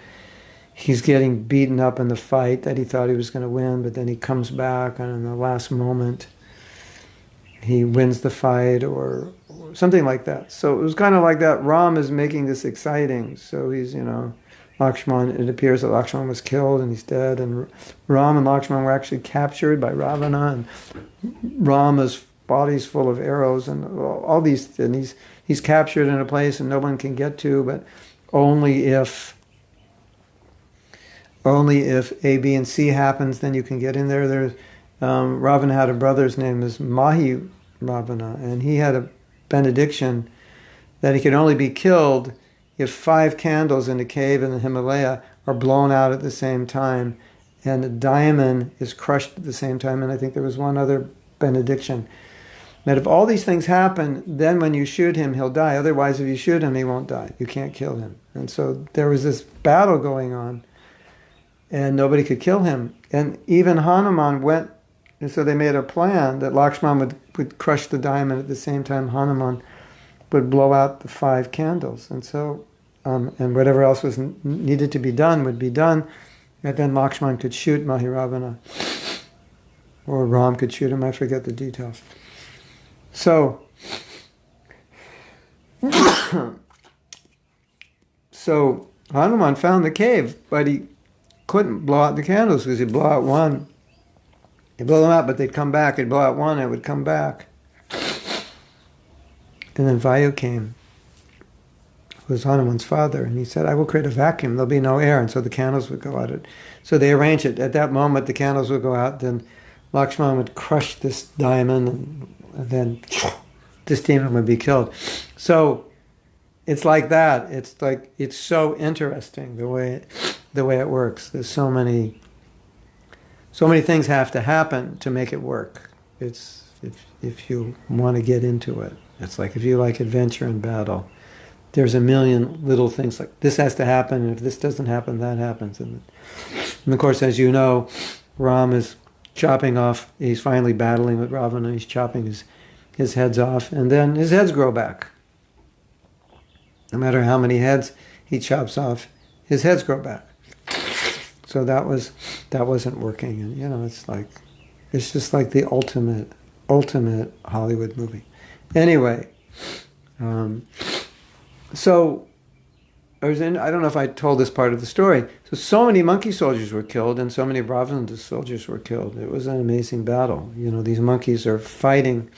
he's getting beaten up in the fight that he thought he was going to win, but then he comes back and in the last moment he wins the fight or something like that. So it was kind of like that. Ram is making this exciting. So he's, Laxman, it appears that Laxman was killed and he's dead, and Ram and Laxman were actually captured by Ravana, and Rama's body's full of arrows and all these, and he's captured in a place and no one can get to, but only if A, B, and C happens, then you can get in there. There's Ravana had a brother's name is Ravana, and he had a benediction that he could only be killed if 5 candles in a cave in the Himalaya are blown out at the same time, and a diamond is crushed at the same time. And I think there was one other benediction that if all these things happen, then when you shoot him, he'll die. Otherwise, if you shoot him, he won't die. You can't kill him. And so there was this battle going on, and nobody could kill him. And even Hanuman went, and so they made a plan that Lakshman would crush the diamond at the same time Hanuman would blow out the 5 candles. And so, and whatever else was needed to be done would be done. And then Lakshman could shoot Mahiravana. Or Ram could shoot him, I forget the details. So, Hanuman found the cave, but he couldn't blow out the candles because he'd blow out one. He'd blow them out, but they'd come back. He'd blow out one, and it would come back. And then Vayu came, who was Hanuman's father, and he said, "I will create a vacuum. There'll be no air," and so the candles would go out. So they arranged it. At that moment, the candles would go out. Then Lakshman would crush this diamond, and then this demon would be killed. So it's like that. It's so interesting the way it works. There's so many things have to happen to make it work. It's if you want to get into it. It's like if you like adventure and battle, there's a million little things like this has to happen, and if this doesn't happen, that happens. And of course, as you know, Ram is chopping off, he's finally battling with Ravana, he's chopping his heads off, and then his heads grow back. no matter how many heads he chops off, his heads grow back. So that wasn't working. And it's just like the ultimate Hollywood movie. Anyway, so I don't know if I told this part of the story. So many monkey soldiers were killed, and so many Ravana soldiers were killed. It was an amazing battle. These monkeys are fighting.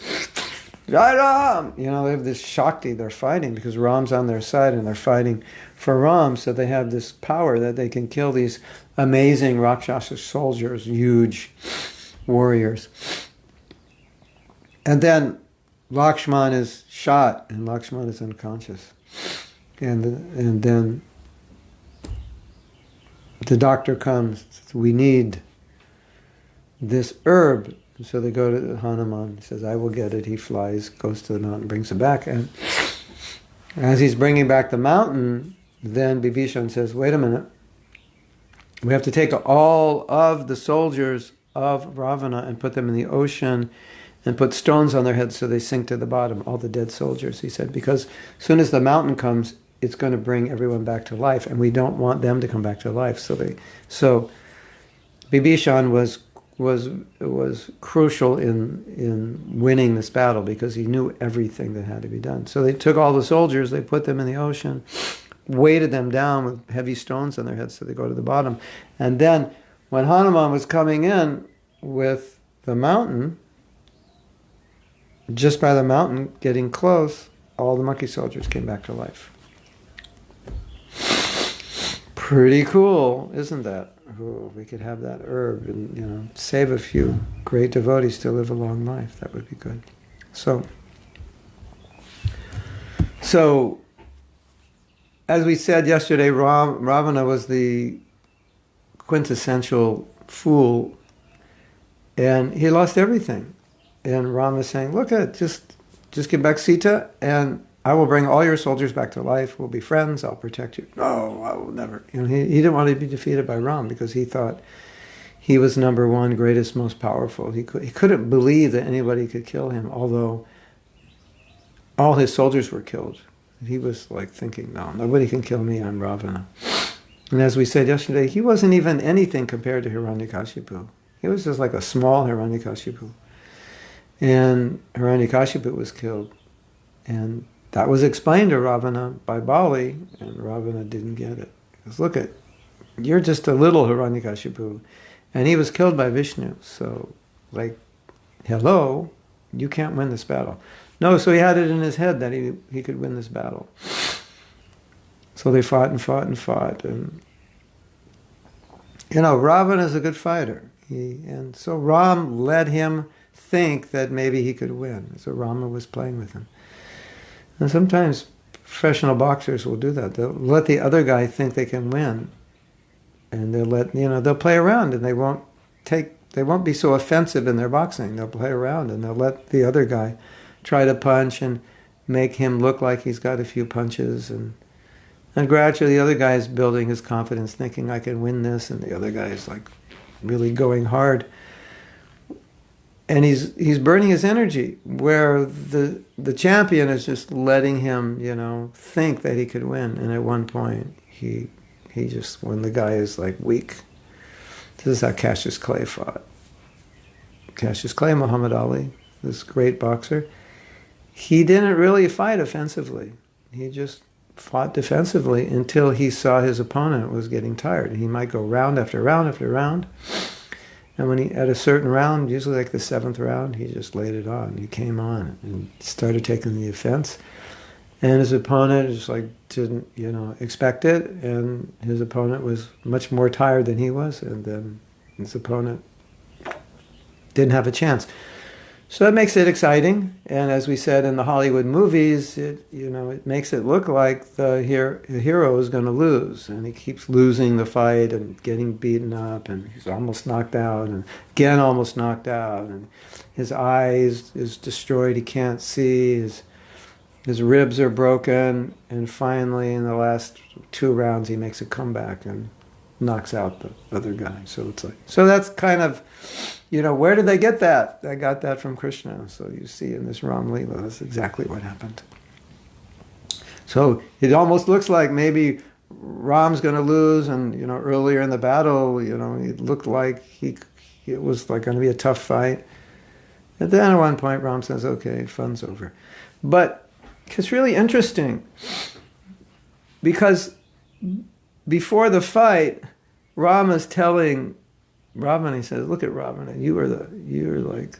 Jai Ram! They have this Shakti. They're fighting because Ram's on their side, and they're fighting for Ram. So they have this power that they can kill these amazing Rakshasa soldiers, huge warriors. And then Laxman is shot, and Laxman is unconscious. And then the doctor comes, says, we need this herb. And so they go to Hanuman. He says, I will get it. He flies, goes to the mountain, brings it back. And as he's bringing back the mountain, then Bibhishan says, wait a minute. We have to take all of the soldiers of Ravana and put them in the ocean and put stones on their heads so they sink to the bottom, all the dead soldiers, he said, because as soon as the mountain comes, it's going to bring everyone back to life, and we don't want them to come back to life. So Bibhishan was crucial in winning this battle because he knew everything that had to be done. So they took all the soldiers, they put them in the ocean, weighted them down with heavy stones on their heads so they go to the bottom. And then when Hanuman was coming in with the mountain, just by the mountain getting close, all the monkey soldiers came back to life. Pretty cool, isn't that? Oh, we could have that herb and save a few great devotees to live a long life. That would be good. So as we said yesterday, Ravana was the quintessential fool, and he lost everything. And Ram is saying, look at it, just give back Sita, and I will bring all your soldiers back to life. We'll be friends. I'll protect you. No, I will never. He didn't want to be defeated by Ram because he thought he was number one, greatest, most powerful. He couldn't believe that anybody could kill him, although all his soldiers were killed. He was like thinking, no, nobody can kill me. I'm Ravana. And as we said yesterday, he wasn't even anything compared to Hiranyakashipu. He was just like a small Hiranyakashipu. And Hiranyakashipu was killed. And that was explained to Ravana by Bali, and Ravana didn't get it. He goes, look at, you're just a little Hiranyakashipu. And he was killed by Vishnu. So, hello, you can't win this battle. No, so he had it in his head that he could win this battle. So they fought and fought and fought. And, Ravana is a good fighter. And so Ram let him think that maybe he could win. So Rama was playing with him. And sometimes professional boxers will do that. They'll let the other guy think they can win. And they'll play around, and they won't be so offensive in their boxing. They'll play around, and they'll let the other guy try to punch and make him look like he's got a few punches. And gradually the other guy is building his confidence, thinking, I can win this. And the other guy is really going hard. And he's burning his energy, where the champion is just letting him, think that he could win. And at one point, he just, when the guy is weak, this is how Cassius Clay fought. Cassius Clay, Muhammad Ali, this great boxer, he didn't really fight offensively. He just fought defensively until he saw his opponent was getting tired. He might go round after round after round. And when at a certain round, usually the seventh round, he just laid it on. He came on and started taking the offense. And his opponent just didn't, expect it. And his opponent was much more tired than he was. And then his opponent didn't have a chance. So that makes it exciting. And as we said in the Hollywood movies, it makes it look like the hero is going to lose. And he keeps losing the fight and getting beaten up. And he's almost knocked out. And again, almost knocked out. And his eyes is destroyed. He can't see. His ribs are broken. And finally, in the last 2 rounds, he makes a comeback and knocks out the other guy. So that's kind of, where did they get that? They got that from Krishna. So you see in this Ram-lila, that's exactly what happened. So it almost looks like maybe Ram's going to lose, and earlier in the battle, it looked like it was like going to be a tough fight. And then at one point, Ram says, "Okay, fun's over." But it's really interesting because before the fight, Ram is telling Ravana, he says, "Look at Ravana, you were like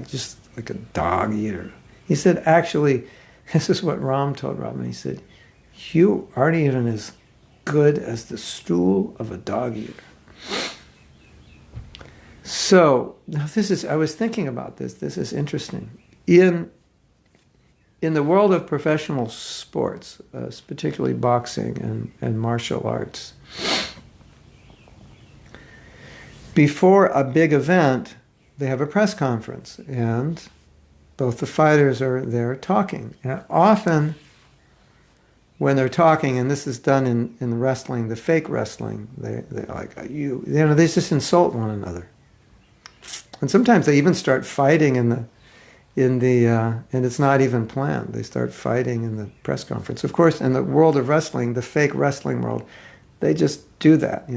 just like a dog eater." He said, actually, this is what Ram told Ravana. He said, "You aren't even as good as the stool of a dog eater." So I was thinking about this. This is interesting. In the world of professional sports, particularly boxing and martial arts, before a big event, they have a press conference, and both the fighters are there talking. And often, when they're talking, and this is done in wrestling, the fake wrestling, they're like, they just insult one another. And sometimes they even start fighting and it's not even planned. They start fighting in the press conference. Of course, in the world of wrestling, the fake wrestling world, they just do that,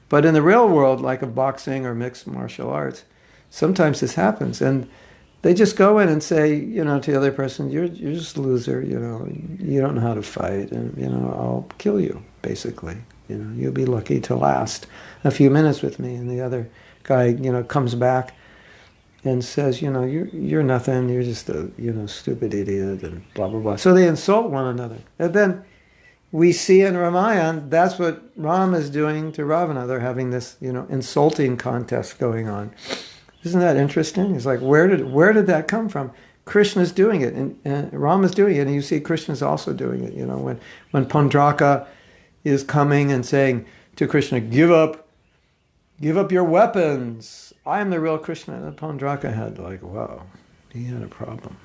But in the real world, like of boxing or mixed martial arts, sometimes this happens. And they just go in and say, to the other person, you're just a loser, you don't know how to fight, and, I'll kill you, basically. You'll be lucky to last a few minutes with me. And the other guy, comes back and says, you're nothing, you're just a, stupid idiot, and blah, blah, blah. So they insult one another. And then we see in Ramayana, that's what Ram is doing to Ravana. They're having this, insulting contest going on. Isn't that interesting? It's like, where did that come from? Krishna's doing it, and Rama's doing it, and you see Krishna's also doing it. When Pandraka is coming and saying to Krishna, give up your weapons. I am the real Krishna. And Pandraka had wow, he had a problem.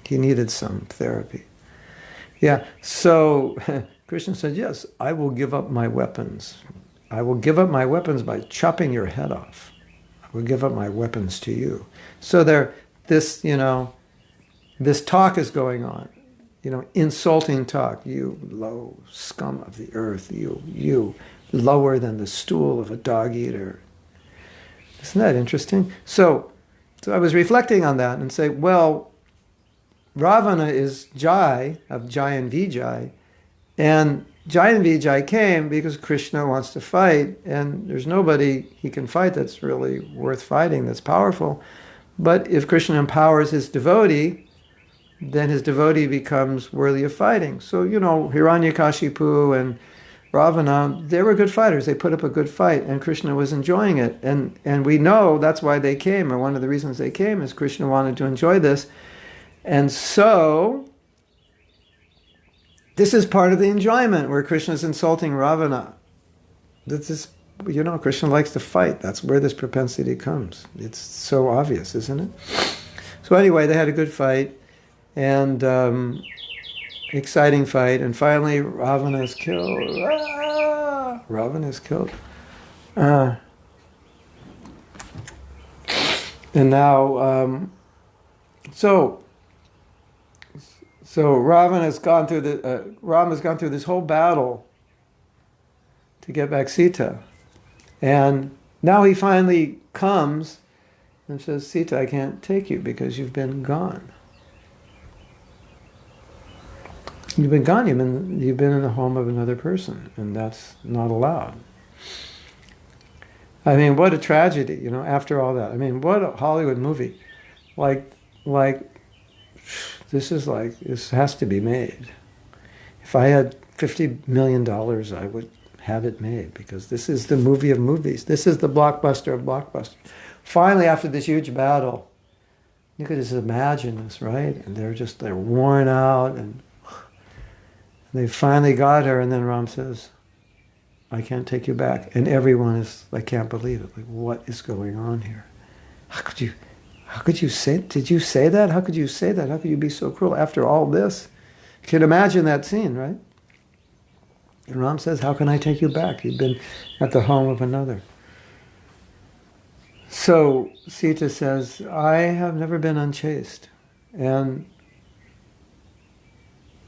He needed some therapy. Yeah, so Krishna said, yes, I will give up my weapons. I will give up my weapons by chopping your head off. I will give up my weapons to you. So this talk is going on, insulting talk. You low scum of the earth, you lower than the stool of a dog eater. Isn't that interesting? So I was reflecting on that and say, well, Ravana is Jai, of Jai and Vijay, and Jai and Vijay came because Krishna wants to fight, and there's nobody he can fight that's really worth fighting, that's powerful. But if Krishna empowers his devotee, then his devotee becomes worthy of fighting. So, Hiranyakashipu and Ravana, they were good fighters. They put up a good fight, and Krishna was enjoying it. And we know that's why they came, or one of the reasons they came is Krishna wanted to enjoy this. And so, this is part of the enjoyment where Krishna's insulting Ravana. This is, Krishna likes to fight. That's where this propensity comes. It's so obvious, isn't it? So anyway, they had a good fight, and exciting fight, and finally Ravana is killed. Ravana is killed. And now, so Ravana has gone through Rama's gone through this whole battle to get back Sita, and now he finally comes and says, Sita, I can't take you because you've been gone. You've been gone. You've been in the home of another person, and that's not allowed. I mean, what a tragedy, after all that. I mean, what a Hollywood movie. Like, this has to be made. If I had $50 million, I would have it made, because this is the movie of movies. This is the blockbuster of blockbusters. Finally, after this huge battle, you could just imagine this, right? And they're worn out, and they finally got her, and then Ram says, I can't take you back. And everyone is, I can't believe it. Like, what is going on here? How could you say, did you say that? How could you say that? How could you be so cruel after all this? You can imagine that scene, right? And Ram says, how can I take you back? You've been at the home of another. So Sita says, I have never been unchaste. And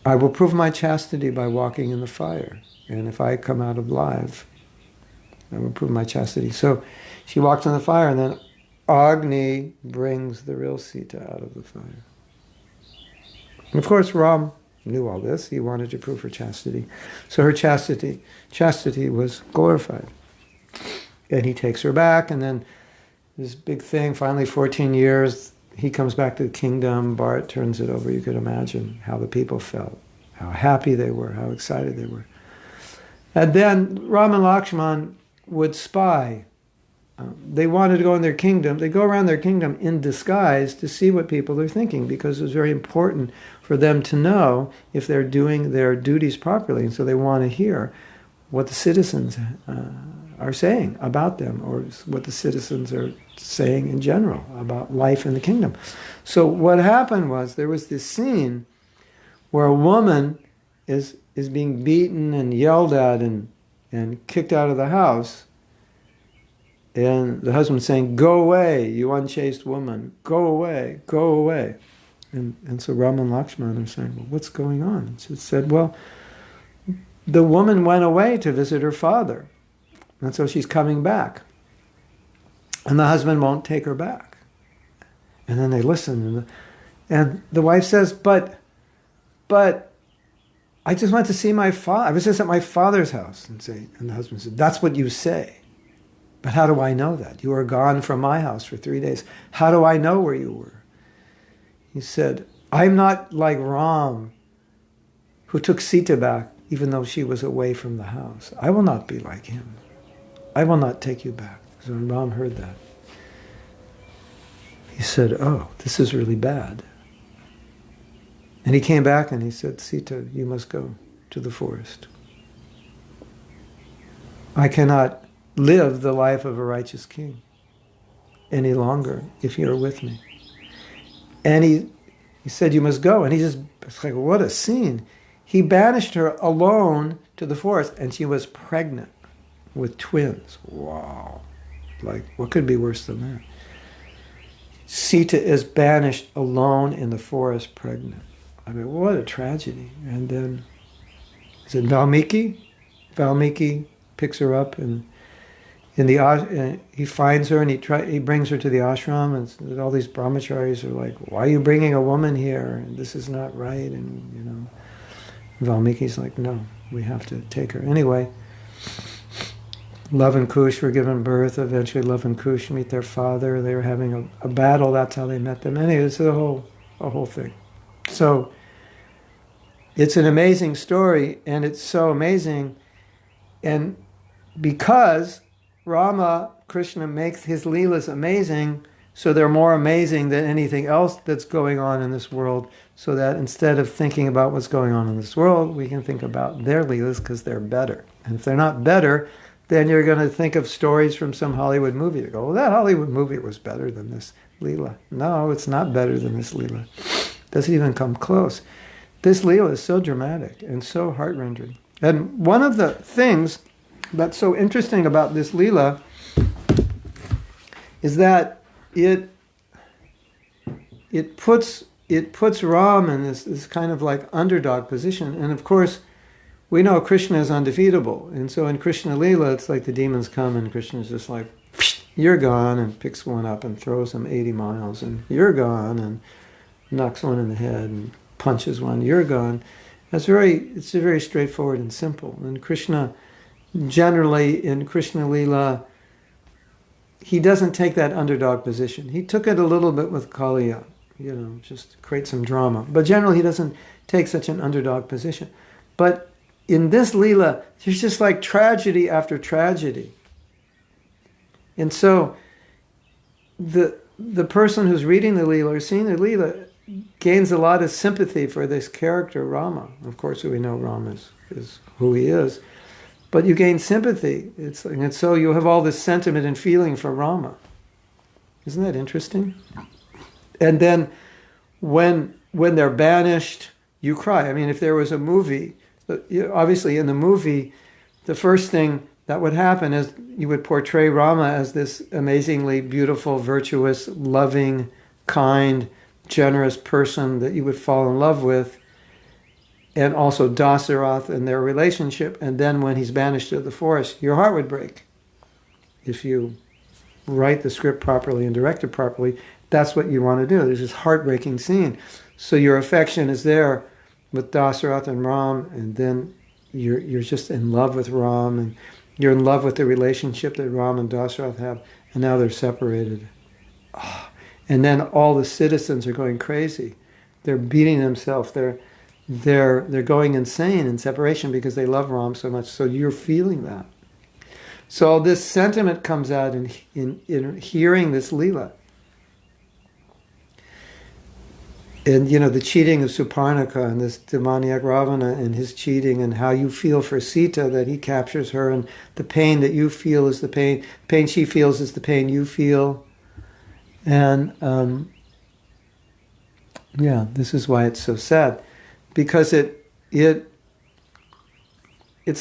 I will prove my chastity by walking in the fire. And if I come out alive, I will prove my chastity. So she walks in the fire, and then Agni brings the real Sita out of the fire. And of course, Ram knew all this. He wanted to prove her chastity. So her chastity was glorified. And he takes her back, and then this big thing, finally 14 years, he comes back to the kingdom, Bharat turns it over. You could imagine how the people felt, how happy they were, how excited they were. And then Rama and Laxman would spy. They wanted to go in their kingdom. They go around their kingdom in disguise to see what people are thinking, because it was very important for them to know if they're doing their duties properly. And so they want to hear what the citizens are saying about them, or what the citizens are saying in general about life in the kingdom. So what happened was, there was this scene where a woman is being beaten and yelled at and kicked out of the house. And the husband saying, "Go away, you unchaste woman. Go away, go away." And so Rama and Laxman are saying, "Well, what's going on?" And she said, "Well, the woman went away to visit her father. And so she's coming back. And the husband won't take her back." And then they listen. And the wife says, but I just went to see my father. I was just at my father's house. And the husband said, "That's what you say. But how do I know that? You were gone from my house for 3 days. How do I know where you were?" He said, "I'm not like Ram, who took Sita back even though she was away from the house. I will not be like him. I will not take you back." So when Ram heard that, he said, "Oh, this is really bad." And he came back and he said, "Sita, you must go to the forest. I cannot live the life of a righteous king any longer if you're with me." And he said, "You must go." And it's like, what a scene. He banished her alone to the forest, and she was pregnant with twins. Wow. Like, what could be worse than that? Sita is banished alone in the forest, pregnant. I mean, what a tragedy. And then, is it Valmiki? Valmiki picks her up, and he finds her, and he brings her to the ashram, and all these brahmacharis are like, "Why are you bringing a woman here? And this is not right." And Valmiki's like, "No, we have to take her." Anyway, Love and Kush were given birth. Eventually Love and Kush meet their father. They were having a battle. That's how they met them. Anyway, it's a whole thing. So it's an amazing story, and it's so amazing. And because Krishna makes his leelas amazing, so they're more amazing than anything else that's going on in this world, so that instead of thinking about what's going on in this world, we can think about their leelas because they're better. And if they're not better, then you're going to think of stories from some Hollywood movie. You go, "Well, that Hollywood movie was better than this leela." No, it's not better than this leela. It doesn't even come close. This leela is so dramatic and so heart-rending. And one of the things that's so interesting about this leela is that it puts Ram in this kind of like underdog position. And of course, we know Krishna is undefeatable. And so in Krishna Leela, it's like the demons come and Krishna's just like, "You're gone," and picks one up and throws them 80 miles. And "You're gone," and knocks one in the head and punches one. "You're gone." It's very straightforward and simple. And Krishna, generally in Krishna Leela, he doesn't take that underdog position. He took it a little bit with Kaliya, just to create some drama. But generally he doesn't take such an underdog position. But in this Leela, there's just like tragedy after tragedy. And so the person who's reading the Leela or seeing the Leela gains a lot of sympathy for this character, Rama. Of course, we know Rama is who he is. But you gain sympathy. And so you have all this sentiment and feeling for Rama. Isn't that interesting? And then when they're banished, you cry. I mean, if there was a movie, obviously in the movie, the first thing that would happen is you would portray Rama as this amazingly beautiful, virtuous, loving, kind, generous person that you would fall in love with. and also Dasharatha and their relationship. And then when he's banished to the forest, your heart would break. If you write the script properly and direct it properly, that's what you want to do. There's this heartbreaking scene. So your affection is there with Dasharatha and Ram, and then you're just in love with Ram, and you're in love with the relationship that Ram and Dasharatha have, and now they're separated. Oh. And then all the citizens are going crazy. They're beating themselves. They're going insane in separation because they love Ram so much. So you're feeling that. So this sentiment comes out in hearing this Leela. And, the cheating of Surpanakha and this demoniac Ravana and his cheating, and how you feel for Sita, that he captures her, and the pain that you feel is the pain she feels is the pain you feel. And, this is why it's so sad. Because it's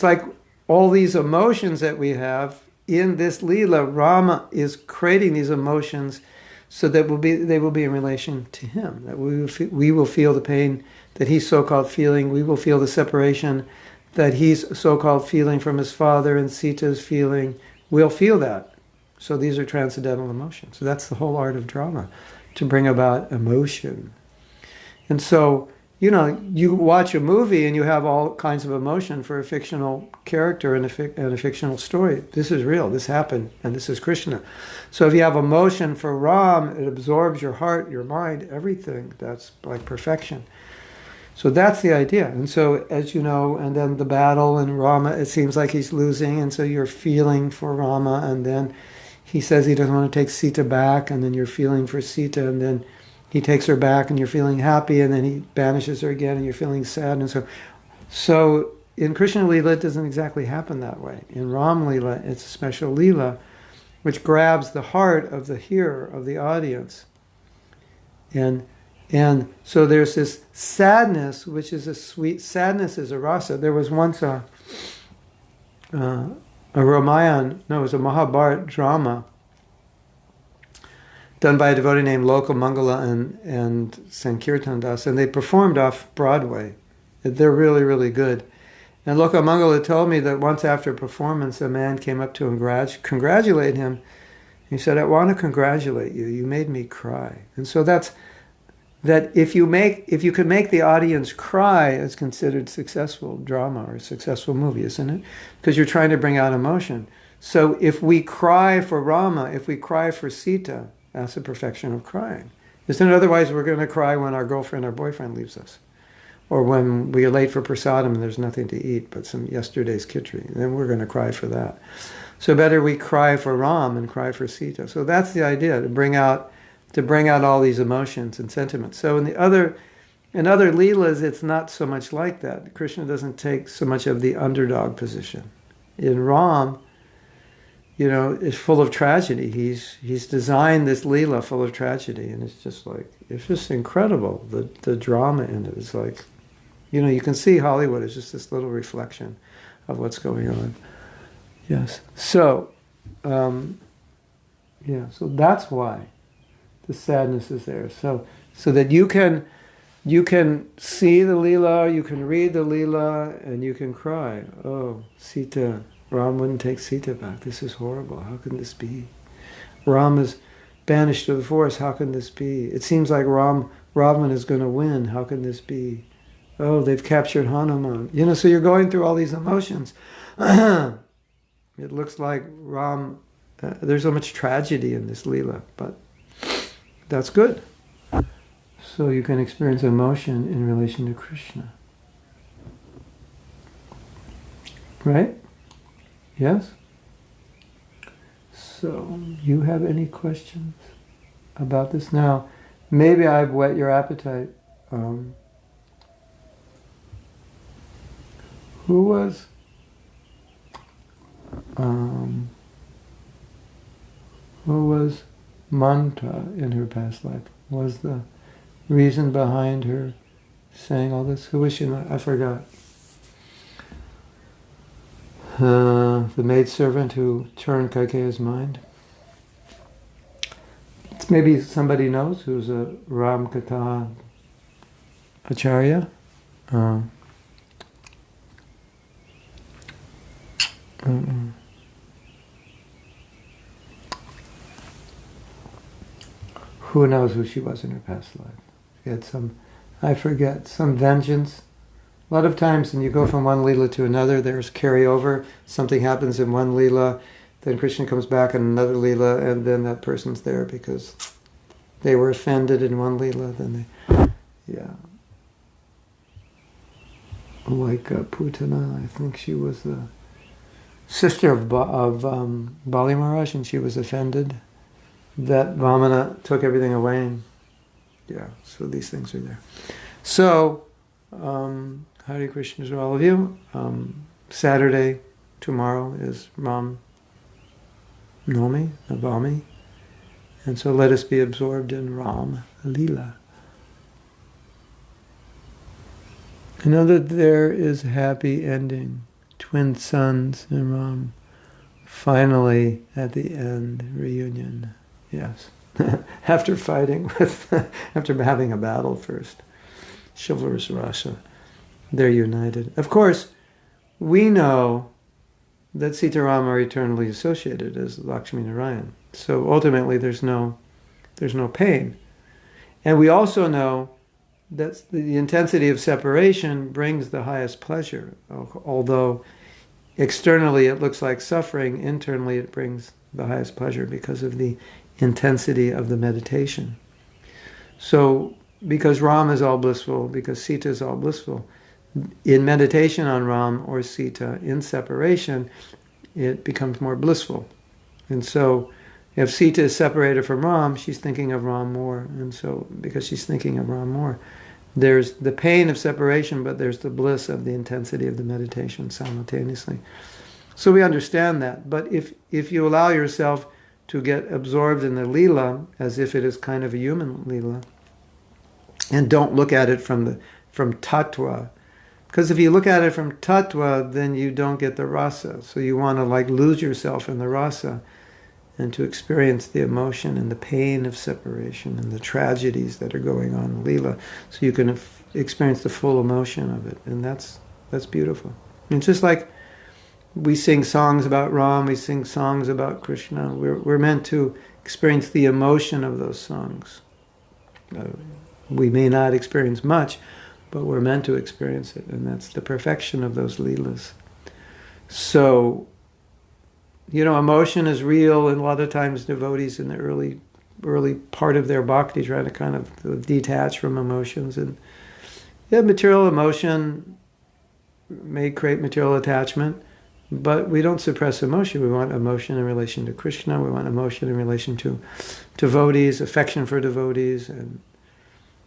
like all these emotions that we have in this Leela, Rama is creating these emotions so that they will be in relation to him. That we will feel the pain that he's so-called feeling. We will feel the separation that he's so-called feeling from his father, and Sita's feeling. We'll feel that. So these are transcendental emotions. So that's the whole art of drama, to bring about emotion. And so, you watch a movie and you have all kinds of emotion for a fictional character and a fictional story. This is real, this happened, and this is Krishna. So if you have emotion for Ram, it absorbs your heart, your mind, everything. That's like perfection. So that's the idea. And so, as you know, and then the battle, and Rama, it seems like he's losing, and so you're feeling for Rama, and then he says he doesn't want to take Sita back, and then you're feeling for Sita, and then he takes her back and you're feeling happy, and then he banishes her again and you're feeling sad. And so in Krishna Lila, it doesn't exactly happen that way. In Ram Lila, it's a special Lila which grabs the heart of the hearer, of the audience. And so there's this sadness, which is a sweet, sadness is a rasa. There was once a Ramayana, no, it was a Mahabharata drama done by a devotee named Loka Mangala and Sankirtan Das, and they performed off Broadway. They're really, really good. And Loka Mangala told me that once after a performance, a man came up to him and congratulate him. He said, "I want to congratulate you. You made me cry." And so that if you could make the audience cry, it's considered successful drama or a successful movie, isn't it? Because you're trying to bring out emotion. So if we cry for Rama, if we cry for Sita, that's the perfection of crying. Isn't it? Otherwise, we're going to cry when our girlfriend or boyfriend leaves us, or when we are late for prasadam and there's nothing to eat but some yesterday's khichdi. Then we're going to cry for that. So better we cry for Ram and cry for Sita. So that's the idea, to bring out all these emotions and sentiments. So in other leelas, it's not so much like that. Krishna doesn't take so much of the underdog position. In Ram, is full of tragedy. He's designed this Leela full of tragedy, and it's just incredible, the drama in it. It's like, you can see Hollywood is just this little reflection of what's going on. Yes. So, so that's why the sadness is there. So that you can see the Leela, you can read the Leela, and you can cry. Oh, Sita. Ram wouldn't take Sita back. This is horrible. How can this be? Ram is banished to the forest. How can this be? It seems like Ravana is going to win. How can this be? Oh, they've captured Hanuman. So you're going through all these emotions. It looks like Ram, there's so much tragedy in this Leela, but that's good. So you can experience emotion in relation to Krishna. Right? Yes? So, you have any questions about this? Now, maybe I've whet your appetite. Who was Manthara in her past life? Was the reason behind her saying all this? Who was she? I forgot. The maidservant who turned Kaikeyi's mind. It's maybe somebody knows who's a Ram Katha Acharya. Mm-mm. Who knows who she was in her past life? She had some, I forget, some vengeance. A lot of times when you go from one Leela to another, there's carryover. Something happens in one Leela, then Krishna comes back in another Leela, and then that person's there because they were offended in one Leela, then they, yeah. Like Putana, I think she was the sister of Bali Maharaj, and she was offended that Vamana took everything away. And, yeah, so these things are there. So, Hare Krishna to all of you. Saturday, tomorrow is Ram Navami. And so let us be absorbed in Ram-lila. I know that there is a happy ending. Twin sons and Ram. Finally, at the end, reunion. Yes. After fighting with, after having a battle first. Chivalrous Rasa. They're united. Of course, we know that Sita and Rama are eternally associated as Lakshmi and Narayan. So ultimately there's no pain. And we also know that the intensity of separation brings the highest pleasure. Although externally it looks like suffering, internally it brings the highest pleasure because of the intensity of the meditation. So because Ram is all blissful, because Sita is all blissful, in meditation on Ram or Sita, in separation, it becomes more blissful. And so if Sita is separated from Ram, she's thinking of Ram more. And so because she's thinking of Ram more, there's the pain of separation, but there's the bliss of the intensity of the meditation simultaneously. So we understand that. But if you allow yourself to get absorbed in the Leela as if it is kind of a human Leela, and don't look at it from Tattva, because if you look at it from Tattva, then you don't get the rasa. So you want to lose yourself in the rasa and to experience the emotion and the pain of separation and the tragedies that are going on in Leela, so you can experience the full emotion of it. And that's beautiful. And just like we sing songs about Ram, we sing songs about Krishna, we're meant to experience the emotion of those songs. We may not experience much, but we're meant to experience it, and that's the perfection of those Leelas. So, emotion is real, and a lot of times devotees in the early part of their bhakti try to kind of detach from emotions. And material emotion may create material attachment, but we don't suppress emotion. We want emotion in relation to Krishna. We want emotion in relation to devotees, affection for devotees. And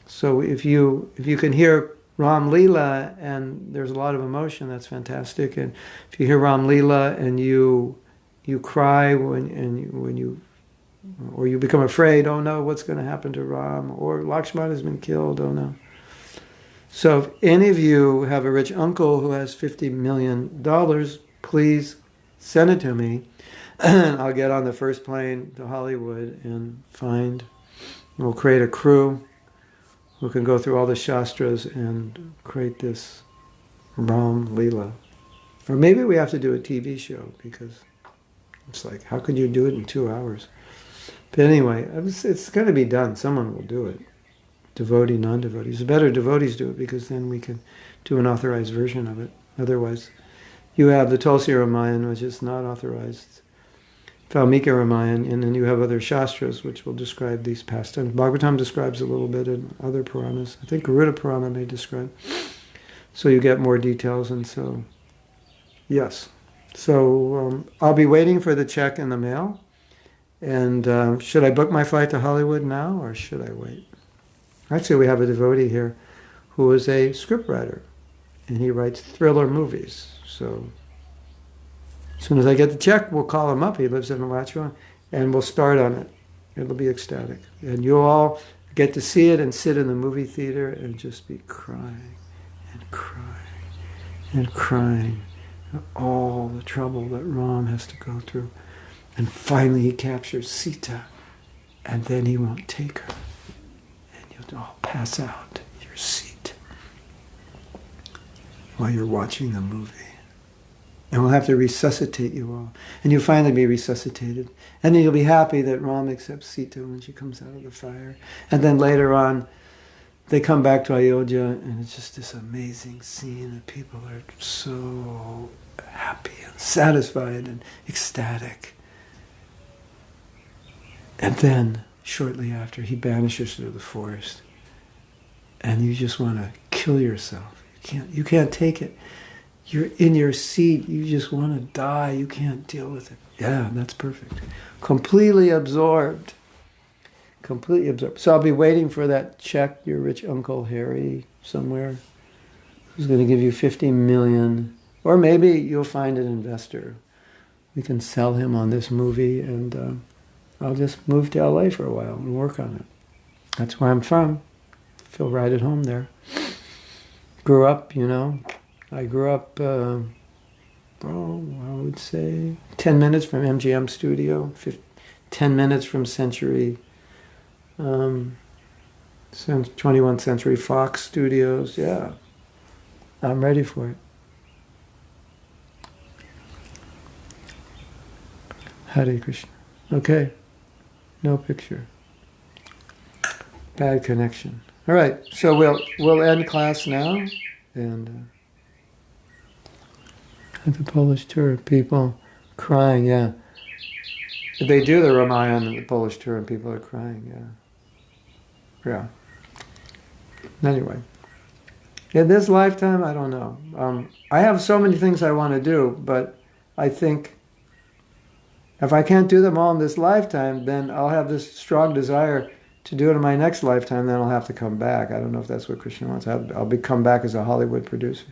so if you can hear Ram-lila and there's a lot of emotion, that's fantastic. And if you hear Ram-lila and you cry when you become afraid, oh no, what's going to happen to Ram? Or Laxman has been killed, oh no. So if any of you have a rich uncle who has $50 million, please send it to me, and I'll get on the first plane to Hollywood and we'll create a crew who can go through all the shastras and create this Ram-lila. Or maybe we have to do a TV show, because it's like, how could you do it in 2 hours? But anyway, it's going to be done. Someone will do it. Devotee, non-devotees. It's better devotees do it, because then we can do an authorized version of it. Otherwise, you have the Tulsi Ramayana, which is not authorized, Valmiki Ramayana, and then you have other shastras which will describe these pastimes. Bhagavatam describes a little bit in other Puranas. I think Garuda Purana may describe. So you get more details, and so, yes. So I'll be waiting for the check in the mail. And should I book my flight to Hollywood now, or should I wait? Actually, we have a devotee here who is a scriptwriter, and he writes thriller movies. So as soon as I get the check, we'll call him up. He lives in Alachua, and we'll start on it. It'll be ecstatic. And you'll all get to see it and sit in the movie theater and just be crying and crying and crying. All the trouble that Ram has to go through. And finally he captures Sita, and then he won't take her. And you'll all pass out in your seat while you're watching the movie. And we'll have to resuscitate you all. And you'll finally be resuscitated. And then you'll be happy that Ram accepts Sita when she comes out of the fire. And then later on, they come back to Ayodhya, and it's just this amazing scene that people are so happy and satisfied and ecstatic. And then, shortly after, he banishes her to the forest. And you just want to kill yourself. You can't take it. You're in your seat. You just want to die. You can't deal with it. Yeah, that's perfect. Completely absorbed. Completely absorbed. So I'll be waiting for that check, your rich Uncle Harry somewhere, who's going to give you 50 million. Or maybe you'll find an investor. We can sell him on this movie, and I'll just move to LA for a while and work on it. That's where I'm from. Feel right at home there. Grew up, I grew up, I would say 10 minutes from MGM Studio, 10 minutes from Century, 21st Century Fox Studios. Yeah, I'm ready for it. Hare Krishna. Okay, no picture. Bad connection. All right, so we'll end class now, and the Polish tour, people crying. Yeah, they do the Ramayana and the Polish tour, and people are crying. Yeah. Anyway, in this lifetime, I don't know. I have so many things I want to do, but I think if I can't do them all in this lifetime, then I'll have this strong desire to do it in my next lifetime, then I'll have to come back. I don't know if that's what Krishna wants. I'll come back as a Hollywood producer.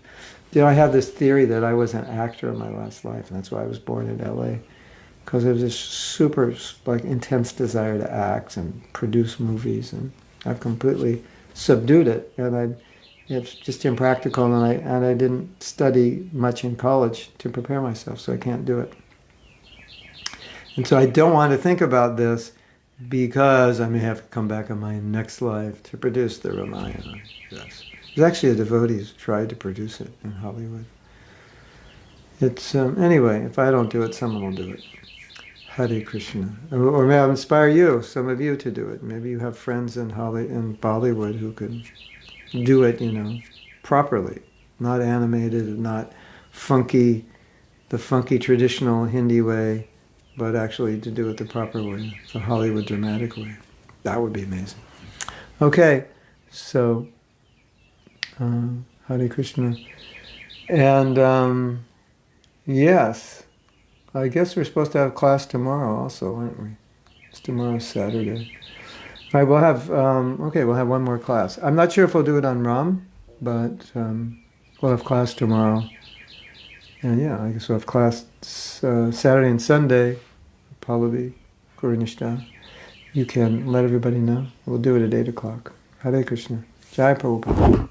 I have this theory that I was an actor in my last life, and that's why I was born in LA. Because I have this super, intense desire to act and produce movies, and I've completely subdued it. And it's just impractical, and I didn't study much in college to prepare myself, so I can't do it. And so I don't want to think about this, because I may have to come back in my next life to produce the Ramayana. Yes. There's actually a devotee who's tried to produce it in Hollywood. It's, anyway, if I don't do it, someone will do it. Hare Krishna. Or may I inspire you, some of you, to do it. Maybe you have friends in Bollywood who can do it, properly. Not animated, not funky, the funky traditional Hindi way, but actually to do it the proper way, the Hollywood dramatic way. That would be amazing. Okay, so Hare Krishna. And yes, I guess we're supposed to have class tomorrow also, aren't we? It's tomorrow's Saturday. All right, we'll have one more class. I'm not sure if we'll do it on Ram, but we'll have class tomorrow. And yeah, I guess we'll have class Saturday and Sunday. Probably Gurunishta. You can let everybody know. We'll do it at 8 o'clock. Hare Krishna. Jai Prabhupada.